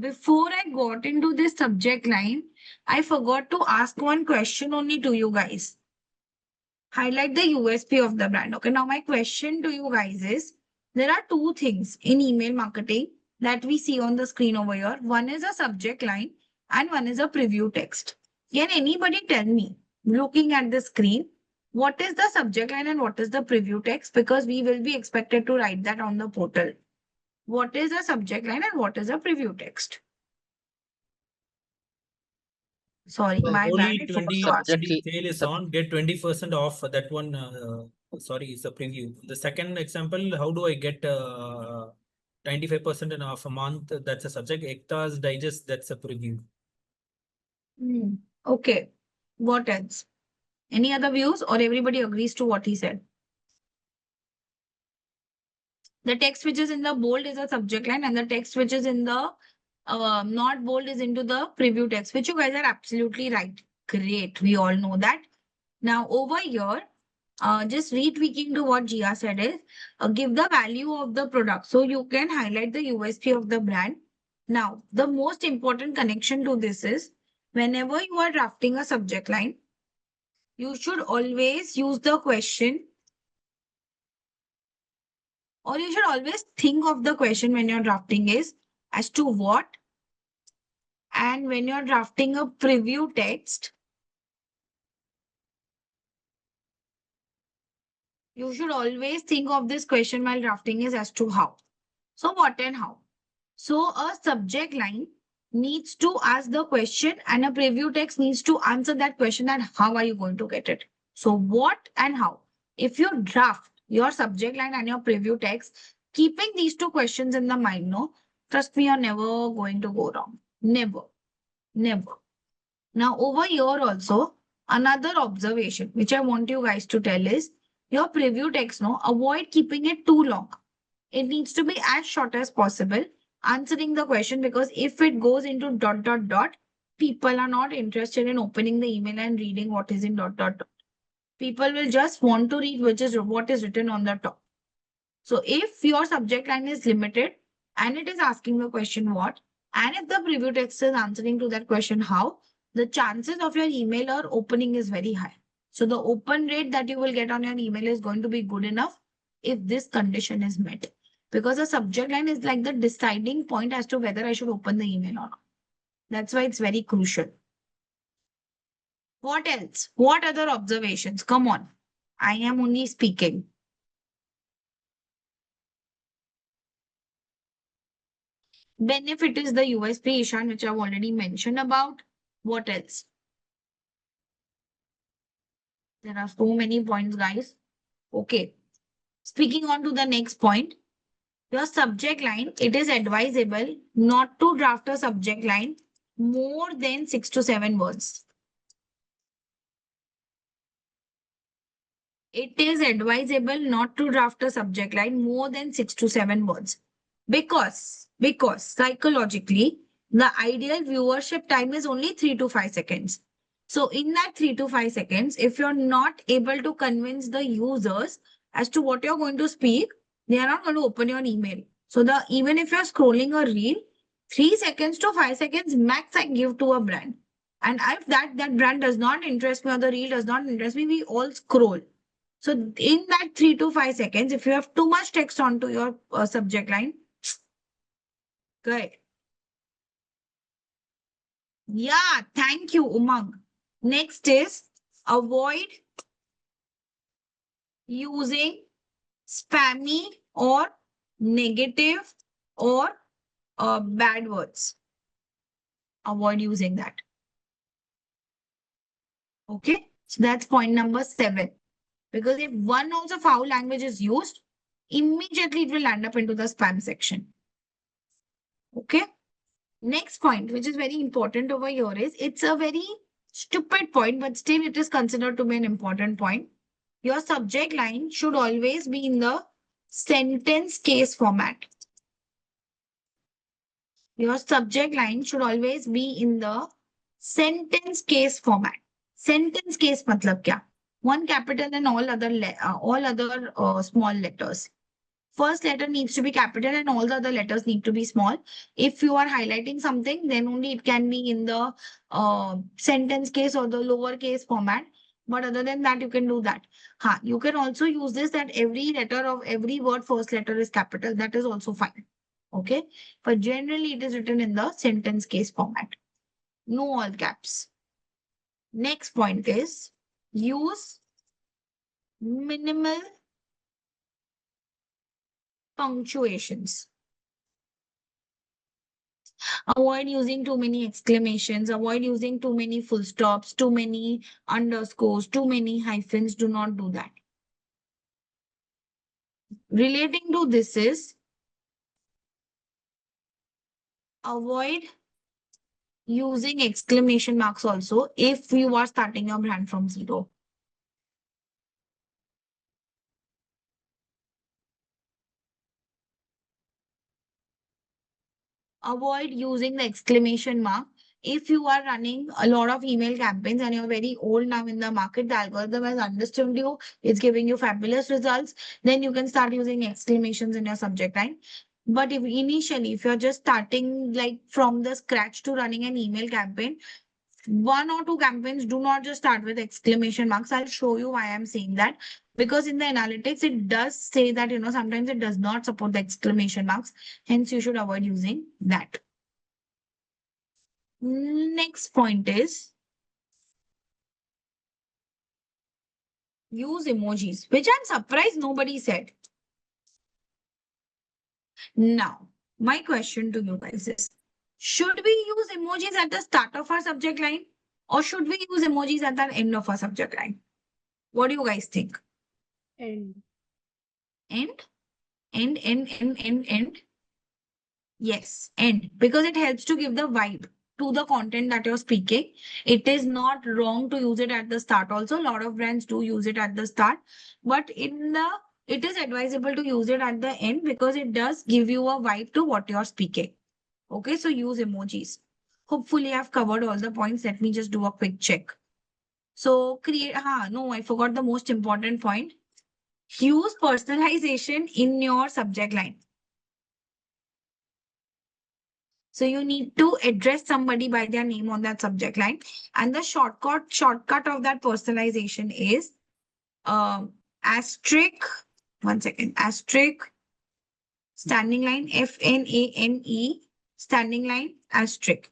Before I got into this subject line, I forgot to ask one question only to you guys. Highlight the USP of the brand. Okay, now my question to you guys is, there are two things in email marketing that we see on the screen over here. One is a subject line and one is a preview text. Can anybody tell me, looking at the screen, what is the subject line and what is the preview text? Because we will be expected to write that on the portal. What is the subject line and what is the preview text? Sorry, my bad. Only I forgot 20 to ask. Subject sale is sub- on, get 20% off that one. Sorry, it's a preview. The second example, how do I get 95% in half a month? That's a subject. Ekta's Digest, that's a preview. Okay. What else? Any other views or everybody agrees to what he said? The text which is in the bold is a subject line and the text which is in the not bold is into the preview text, which you guys are absolutely right. Great. We all know that. Now over here, just retweaking to what Gia said is, give the value of the product. So you can highlight the USP of the brand. Now, the most important connection to this is, whenever you are drafting a subject line, you should always use the question, or you should always think of the question when you're drafting is as to what, and when you're drafting a preview text, you should always think of this question while drafting is as to how. So what and how. So a subject line needs to ask the question and a preview text needs to answer that question and how are you going to get it. So what and how. If you draft your subject line and your preview text, keeping these two questions in the mind, no, trust me, you're never going to go wrong. Never. Never. Now over here also, another observation which I want you guys to tell is your preview text, no, avoid keeping it too long. It needs to be as short as possible, answering the question, because if it goes into ... people are not interested in opening the email and reading what is in ... People will just want to read what is written on the top. So if your subject line is limited and it is asking the question what, and if the preview text is answering to that question how, the chances of your email or opening is very high. So the open rate that you will get on your email is going to be good enough if this condition is met. Because the subject line is like the deciding point as to whether I should open the email or not. That's why it's very crucial. What else? What other observations? Come on. I am only speaking. Benefit is the USP, Ishan, which I've already mentioned about. What else? There are so many points, guys. Okay. Speaking on to the next point. Your subject line, it is advisable not to draft a subject line more than 6 to 7 words. It is advisable not to draft a subject line more than 6 to 7 words. Because psychologically, the ideal viewership time is only 3 to 5 seconds. So in that 3 to 5 seconds, if you're not able to convince the users as to what you're going to speak, they are not going to open your email. So even if you're scrolling a reel, 3 seconds to 5 seconds max I give to a brand. And if that brand does not interest me or the reel does not interest me, we all scroll. So in that 3 to 5 seconds, if you have too much text onto your subject line, good. Yeah, thank you, Umang. Next is avoid using spammy or negative or bad words. Avoid using that. Okay, so that's point number 7. Because if one also foul language is used, immediately it will land up into the spam section. Okay. Next point, which is very important over here, is it's a very stupid point, but still it is considered to be an important point. Your subject line should always be in the sentence case format. Your subject line should always be in the sentence case format. Sentence case matlab kya? One capital and all other small letters. First letter needs to be capital and all the other letters need to be small. If you are highlighting something, then only it can be in the sentence case or the lower case format. But other than that, you can do that. You can also use this that every letter of every word first letter is capital. That is also fine. Okay. But generally it is written in the sentence case format. No all caps. Next point is use minimal punctuations. Avoid using too many exclamations, avoid using too many full stops, too many underscores, too many hyphens. Do not do that. Relating to this is avoid using exclamation marks also if you are starting your brand from zero. Avoid using the exclamation mark. If you are running a lot of email campaigns and you're very old now in the market, the algorithm has understood you, it's giving you fabulous results, then you can start using exclamations in your subject line. But if initially, if you're just starting like from the scratch to running an email campaign, one or two campaigns, do not just start with exclamation marks. I'll show you why I'm saying that. Because in the analytics, it does say that, sometimes it does not support the exclamation marks. Hence, you should avoid using that. Next point is use emojis, which I'm surprised nobody said. Now, my question to you guys is, should we use emojis at the start of our subject line or should we use emojis at the end of our subject line? What do you guys think? End. End? End? Yes, end. Because it helps to give the vibe to the content that you're speaking. It is not wrong to use it at the start. Also, a lot of brands do use it at the start, but it is advisable to use it at the end because it does give you a vibe to what you're speaking. Okay, so use emojis. Hopefully, I've covered all the points. Let me just do a quick check. So I forgot the most important point. Use personalization in your subject line. So you need to address somebody by their name on that subject line. And the shortcut of that personalization is asterisk, one second, asterisk, standing line, FNANE, standing line, asterisk.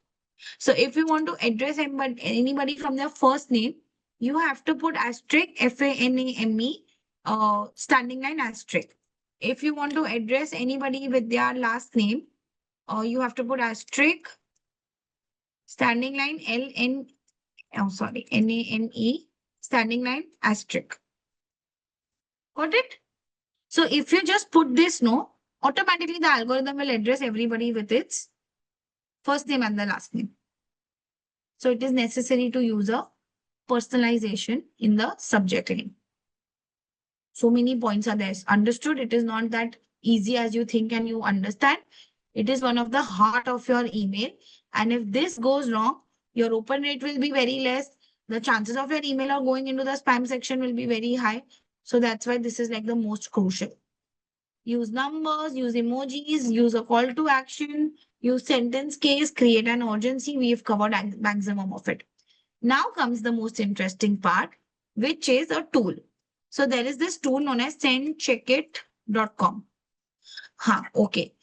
So if you want to address anybody from their first name, you have to put asterisk, FANAME, standing line, asterisk. If you want to address anybody with their last name, you have to put asterisk, standing line, NANE, standing line, asterisk. Got it? So if you just put this, automatically the algorithm will address everybody with its first name and the last name. So it is necessary to use a personalization in the subject line. So many points are there. Understood? It is not that easy as you think and you understand. It is one of the heart of your email. And if this goes wrong, your open rate will be very less. The chances of your email or going into the spam section will be very high. So that's why this is like the most crucial. Use numbers, use emojis, use a call to action, use sentence case, create an urgency. We've covered maximum of it. Now comes the most interesting part, which is a tool. So there is this tool known as sendcheckit.com. Okay.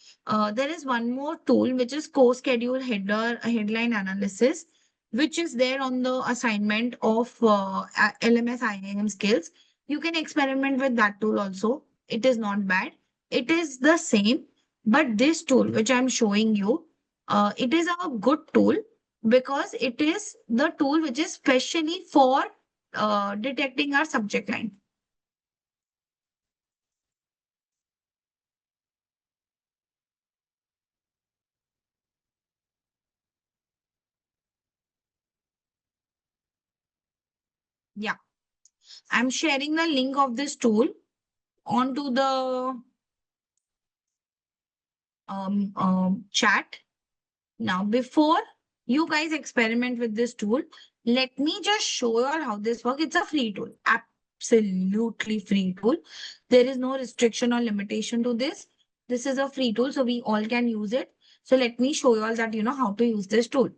There is one more tool, which is co-schedule headline analysis, which is there on the assignment of LMS IIM skills. You can experiment with that tool also. It is not bad. It is the same, but this tool, which I'm showing you, it is a good tool because it is the tool which is specially for detecting our subject line. Yeah. I'm sharing the link of this tool onto the chat. Now, before you guys experiment with this tool, let me just show you all how this works. It's a free tool, absolutely free tool. There is no restriction or limitation to this. This is a free tool, so we all can use it. So let me show you all that how to use this tool.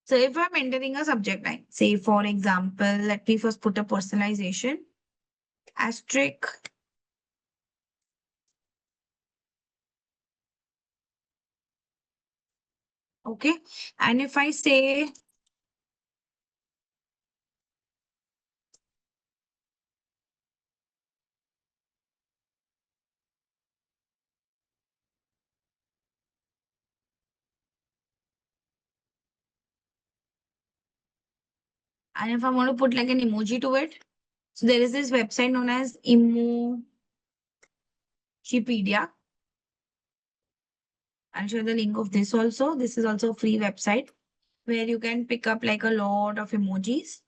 So if I'm entering a subject line, say for example, let me first put a personalization, asterisk. Okay. And if I say And if I want to put like an emoji to it, so there is this website known as Emojipedia. I'll show you the link of this also. This is also a free website where you can pick up like a lot of emojis.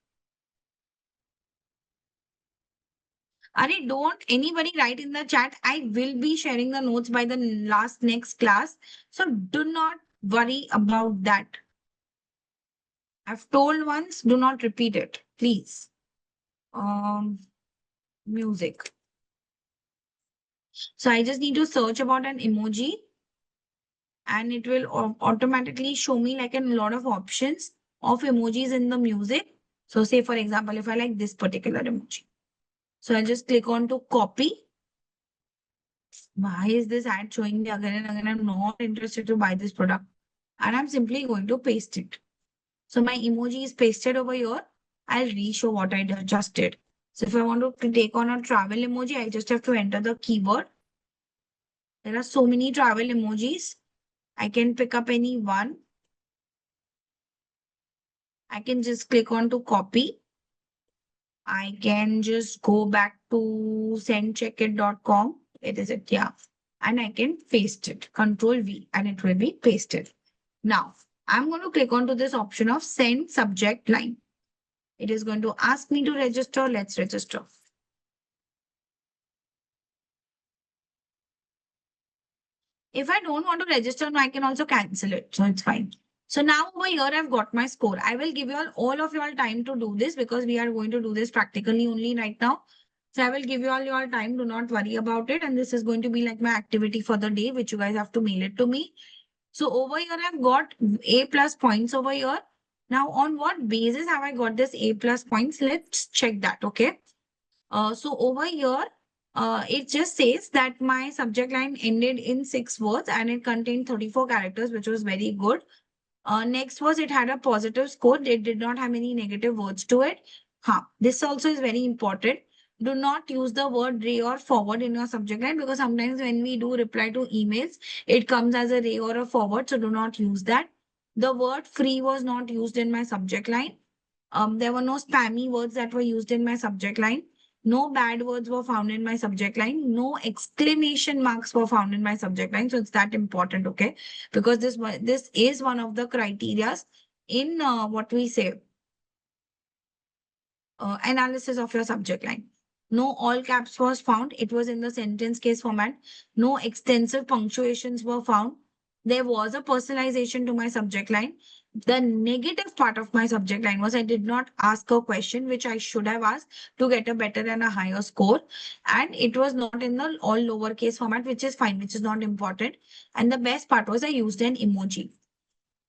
Arey, don't anybody write in the chat. I will be sharing the notes by the next class. So do not worry about that. I've told once, do not repeat it, please. Music. So I just need to search about an emoji and it will automatically show me like a lot of options of emojis in the music. So say for example, if I like this particular emoji. So I just click on to copy. Why is this ad showing me again and again? I'm not interested to buy this product. And I'm simply going to paste it. So my emoji is pasted over here. I'll re-show what I just did. So if I want to take on a travel emoji, I just have to enter the keyword. There are so many travel emojis. I can pick up any one. I can just click on to copy. I can just go back to sendcheckit.com. It is it, yeah. And I can paste it. Control V and it will be pasted. Now, I'm going to click onto this option of send subject line. It is going to ask me to register. Let's register. If I don't want to register, I can also cancel it. So it's fine. So now over here, I've got my score. I will give you all of your time to do this because we are going to do this practically only right now. So I will give you all your time. Do not worry about it. And this is going to be like my activity for the day, which you guys have to mail it to me. So over here, I've got A plus points over here. Now, on what basis have I got this A plus points? Let's check that, okay? So over here, it just says that my subject line ended in 6 words and it contained 34 characters, which was very good. Next was it had a positive score. It did not have any negative words to it. This also is very important. Do not use the word ray or forward in your subject line because sometimes when we do reply to emails, it comes as a ray or a forward. So do not use that. The word free was not used in my subject line. There were no spammy words that were used in my subject line. No bad words were found in my subject line. No exclamation marks were found in my subject line. So it's that important, okay? Because this is one of the criterias in what we say, analysis of your subject line. No all caps was found. It was in the sentence case format. No extensive punctuations were found. There was a personalization to my subject line. The negative part of my subject line was I did not ask a question which I should have asked to get a better and a higher score. And it was not in the all lowercase format, which is fine, which is not important. And the best part was I used an emoji.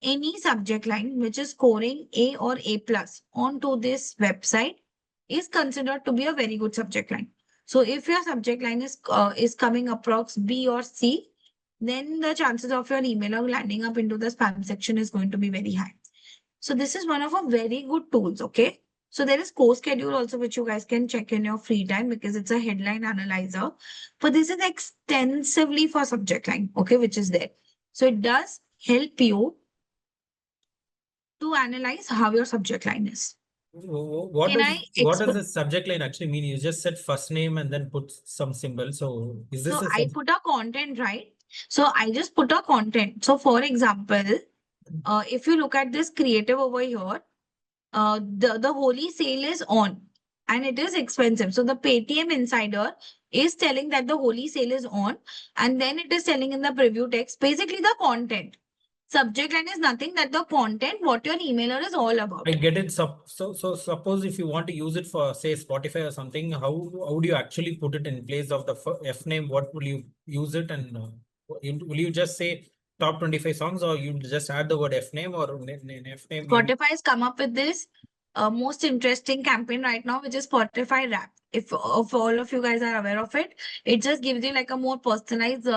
Any subject line which is scoring A or A plus onto this website is considered to be a very good subject line. So if your subject line is coming approx B or C, then the chances of your email or landing up into the spam section is going to be very high. So this is one of our very good tools, okay? So there is course schedule also, which you guys can check in your free time because it's a headline analyzer. But this is extensively for subject line, okay, which is there. So it does help you to analyze how your subject line is. What Can does I what does explain? the subject line actually mean? You just said first name and then put some symbol. So is this So a I put a content, right? So I just put a content. So for example, if you look at this creative over here, the holy sale is on and it is expensive. So the Paytm insider is telling that the holy sale is on and then it is telling in the preview text, basically the content. Subject line is nothing that the content, what your emailer is all about. I get it. So suppose if you want to use it for say Spotify or something, how would you actually put it in place of the F name? What will you use it and will you just say top 25 songs or you just add the word F name or F name? Spotify has come up with this most interesting campaign right now, which is Spotify Rap. If all of you guys are aware of it, it just gives you like a more personalized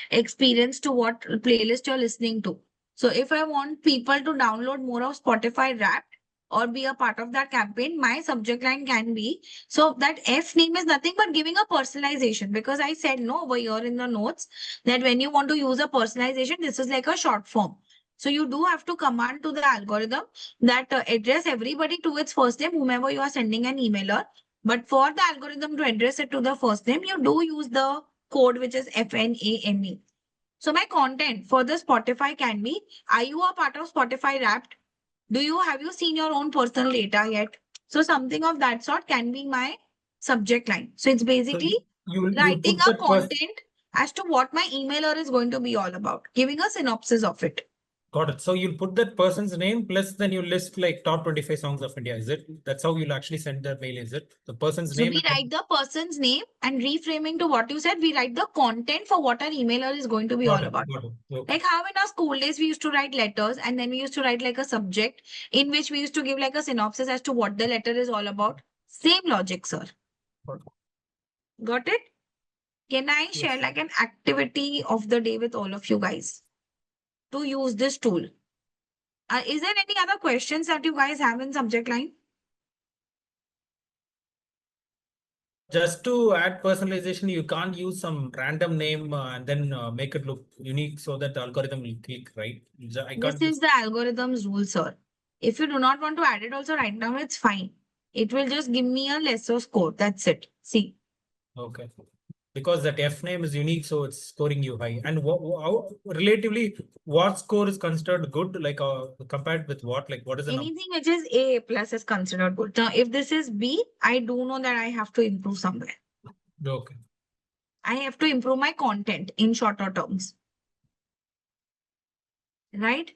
experience to what playlist you're listening to. So if I want people to download more of Spotify Rap or be a part of that campaign, my subject line can be, so that F name is nothing but giving a personalization, because I said no over here in the notes that when you want to use a personalization, this is like a short form. So you do have to command to the algorithm that address everybody to its first name, whomever you are sending an emailer. But for the algorithm to address it to the first name, you do use the code which is FNAME. So my content for the Spotify can be, are you a part of Spotify Wrapped? Have you seen your own personal data yet? So something of that sort can be my subject line. So it's So basically you'll writing put a that person. content as to what my emailer is going to be all about, giving a synopsis of it. Got it. So you'll put that person's name plus then you list like top 25 songs of India. Is it? That's how you'll actually send the mail, is it? The person's So name we and then write the person's name, and reframing to what you said, we write the content for what our emailer is going to be all about. got it. Okay. Like how in our school days we used to write letters, and then we used to write like a subject in which we used to give like a synopsis as to what the letter is all about. Same logic, sir. Got it. Got it? Can I share Yes. like an activity of the day with all of you guys to use this tool? Is there any other questions that you guys have in subject line? Just to add personalization, you can't use some random name and then make it look unique so that the algorithm will click, right? I This can't is use. the algorithm's rule, sir. If you do not want to add it also right now, it's fine. It will just give me a lesser score. That's it. See. Okay. Because that F name is unique, so it's scoring you high. And relatively, what score is considered good? Like compared with what? Like what is the number? Anything which is A plus is considered good. Now, if this is B, I do know that I have to improve somewhere. Okay. I have to improve my content in shorter terms. Right?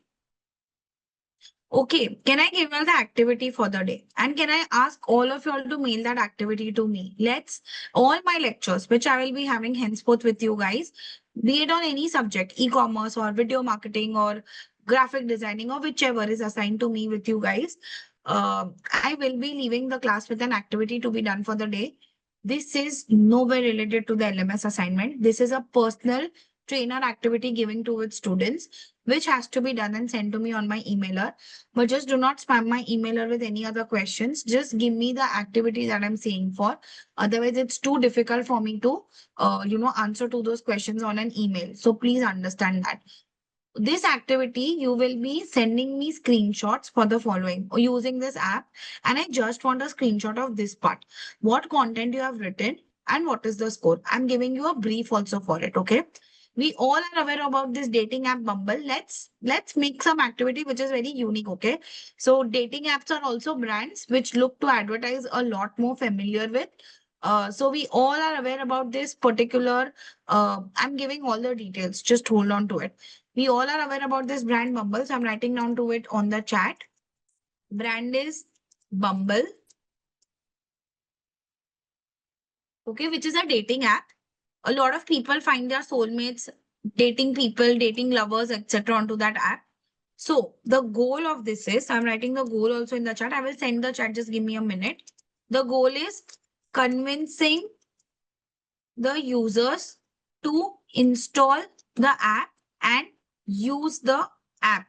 Okay, can I give you the activity for the day? And can I ask all of you all to mail that activity to me? All my lectures, which I will be having henceforth with you guys, be it on any subject, e-commerce or video marketing or graphic designing or whichever is assigned to me with you guys, I will be leaving the class with an activity to be done for the day. This is nowhere related to the LMS assignment. This is a personal trainer activity giving to its students, which has to be done and sent to me on my emailer. But just do not spam my emailer with any other questions. Just give me the activity that I'm saying for. Otherwise, it's too difficult for me to, answer to those questions on an email. So please understand that. This activity, you will be sending me screenshots for the following using this app. And I just want a screenshot of this part. What content you have written and what is the score. I'm giving you a brief also for it. Okay. We all are aware about this dating app Bumble. Let's make some activity which is very unique. Okay. So dating apps are also brands which look to advertise a lot more familiar with. So we all are aware about this particular. I'm giving all the details. Just hold on to it. We all are aware about this brand Bumble. So I'm writing down to it on the chat. Brand is Bumble. Okay, which is a dating app. A lot of people find their soulmates, dating people, dating lovers, etc. onto that app. So the goal of this is, I'm writing the goal also in the chat. I will send the chat. Just give me a minute. The goal is convincing the users to install the app and use the app.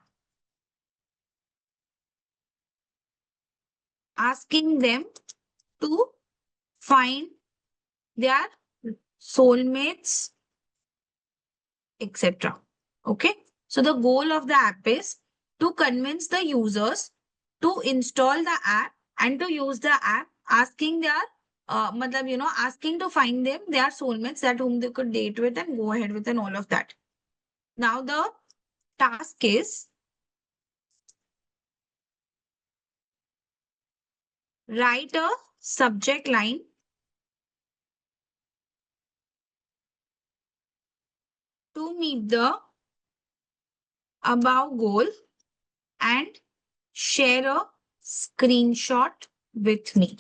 Asking them to find their soulmates, etc. Okay. So the goal of the app is to convince the users to install the app and to use the app, asking their asking to find them their soulmates that whom they could date with and go ahead with and all of that. Now the task is write a subject line to meet the above goal and share a screenshot with me.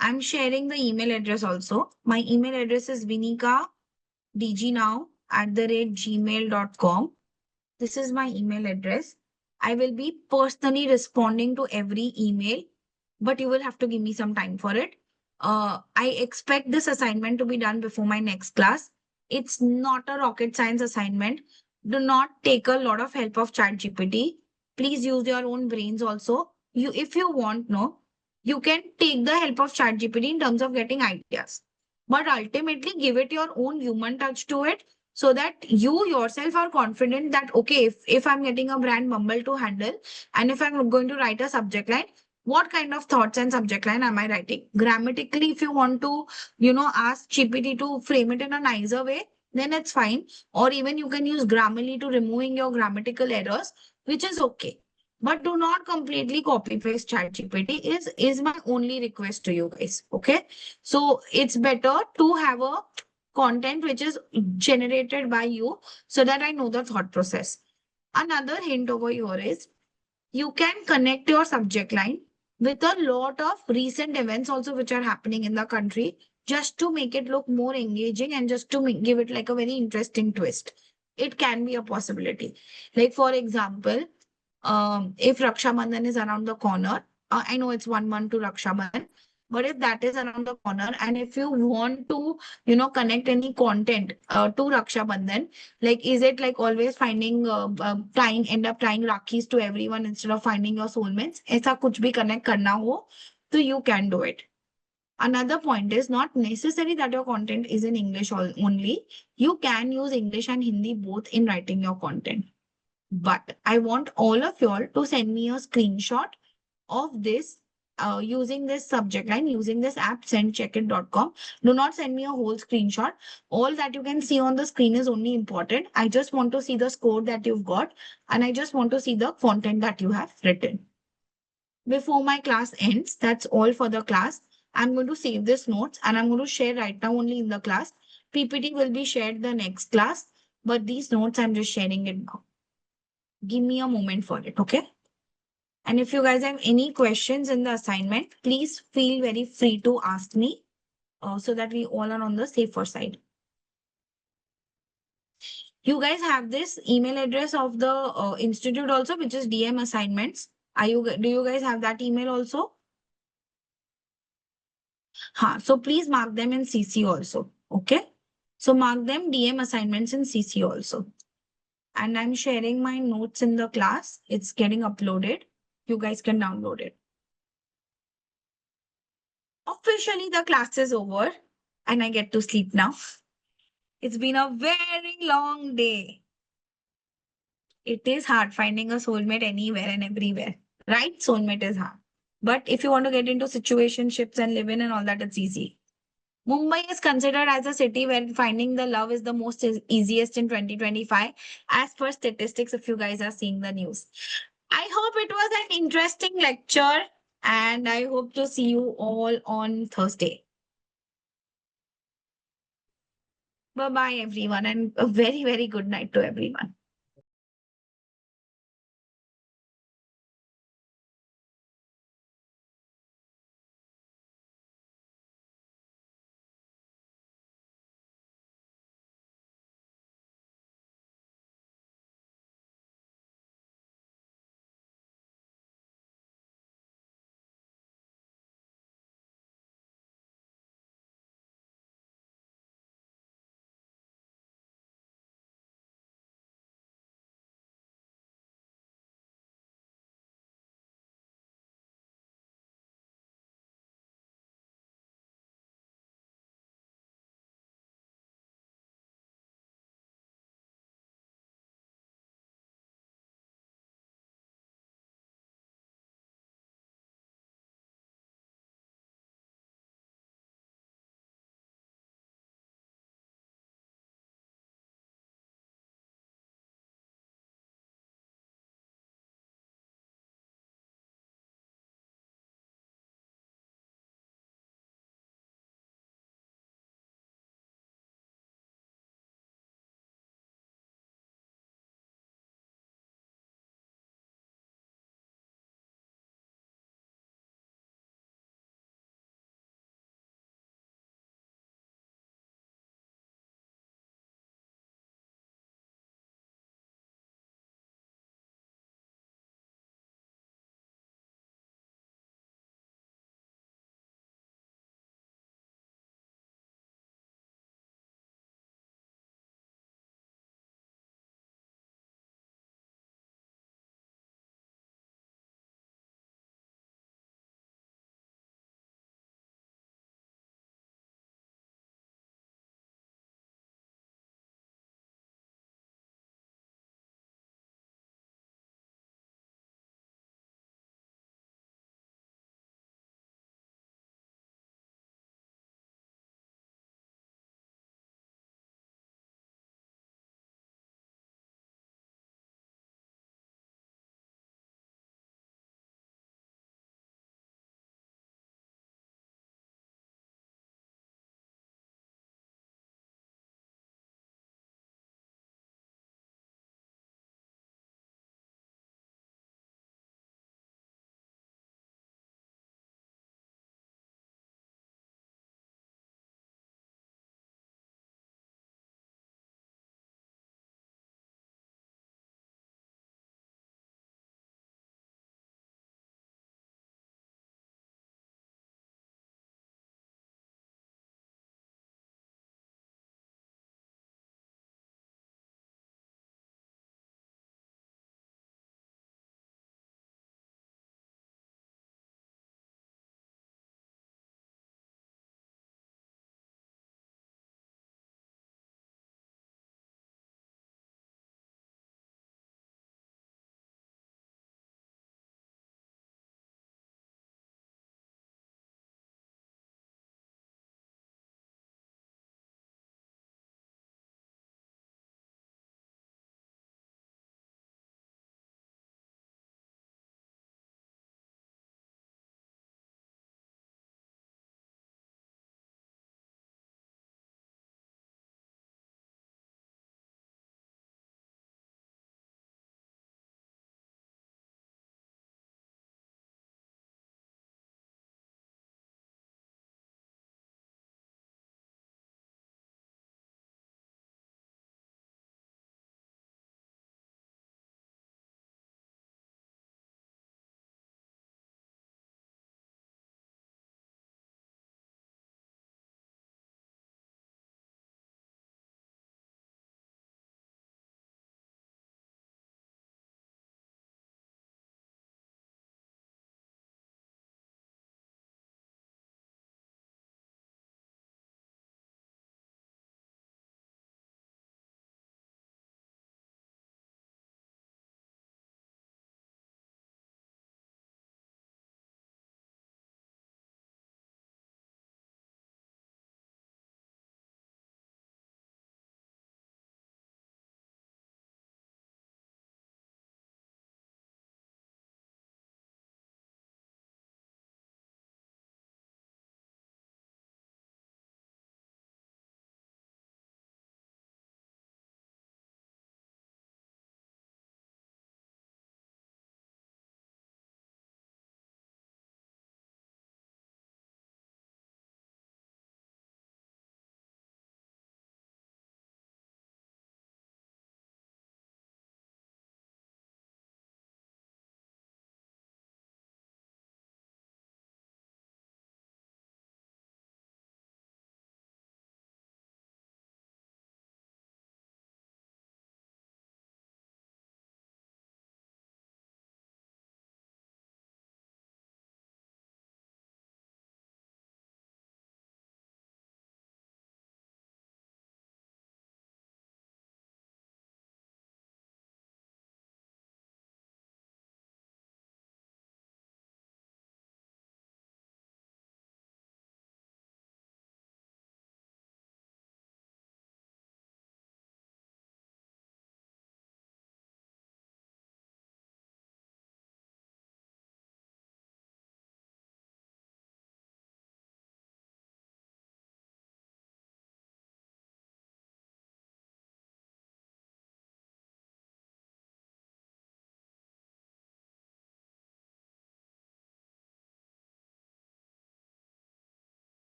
I'm sharing the email address also. My email address is vinikadgnow@gmail.com. This is my email address. I will be personally responding to every email, but you will have to give me some time for it. I expect this assignment to be done before my next class. It's not a rocket science assignment. Do not take a lot of help of ChatGPT. Please use your own brains also. If you want, no, you can take the help of ChatGPT in terms of getting ideas. But ultimately, give it your own human touch to it. so that you yourself are confident that, okay, if I'm getting a brand mumble to handle, and if I'm going to write a subject line, what kind of thoughts and subject line am I writing? Grammatically, if you want to, ask GPT to frame it in a nicer way, then it's fine. Or even you can use Grammarly to removing your grammatical errors, which is okay. But do not completely copy paste ChatGPT is my only request to you guys. Okay. So it's better to have a content which is generated by you so that I know the thought process. Another hint over here is you can connect your subject line with a lot of recent events also which are happening in the country, just to make it look more engaging and just to give it like a very interesting twist. It can be a possibility. Like for example, if Raksha Bandhan is around the corner, I know it's 1 month to Raksha Bandhan, but if that is around the corner, and if you want to, connect any content to Raksha Bandhan, like is it like always finding, end up tying Rakhis to everyone instead of finding your soulmates? ऐसा कुछ भी connect करना हो, so you can do it. Another point is not necessary that your content is in English only. You can use English and Hindi both in writing your content. But I want all of y'all to send me a screenshot of this using this subject line, using this app sendcheckit.com. Do not send me a whole screenshot. All that you can see on the screen is only important. I just want to see the score that you've got, and I just want to see the content that you have written. Before my class ends, that's all for the class. I'm going to save this notes and I'm going to share right now only in the class. PPT will be shared the next class, but these notes I'm just sharing it now. Give me a moment for it, okay? And if you guys have any questions in the assignment, please feel very free to ask me so that we all are on the safer side. You guys have this email address of the institute also, which is DM assignments. Do you guys have that email also? So please mark them in CC also, okay? So mark them DM assignments in CC also. And I'm sharing my notes in the class. It's getting uploaded. You guys can download it. Officially, the class is over and I get to sleep now. It's been a very long day. It is hard finding a soulmate anywhere and everywhere, right? Soulmate is hard. But if you want to get into situationships and live in and all that, it's easy. Mumbai is considered as a city where finding the love is the most easiest in 2025, as per statistics, if you guys are seeing the news. I hope it was an interesting lecture, and I hope to see you all on Thursday. Bye-bye, everyone, and a very, very good night to everyone.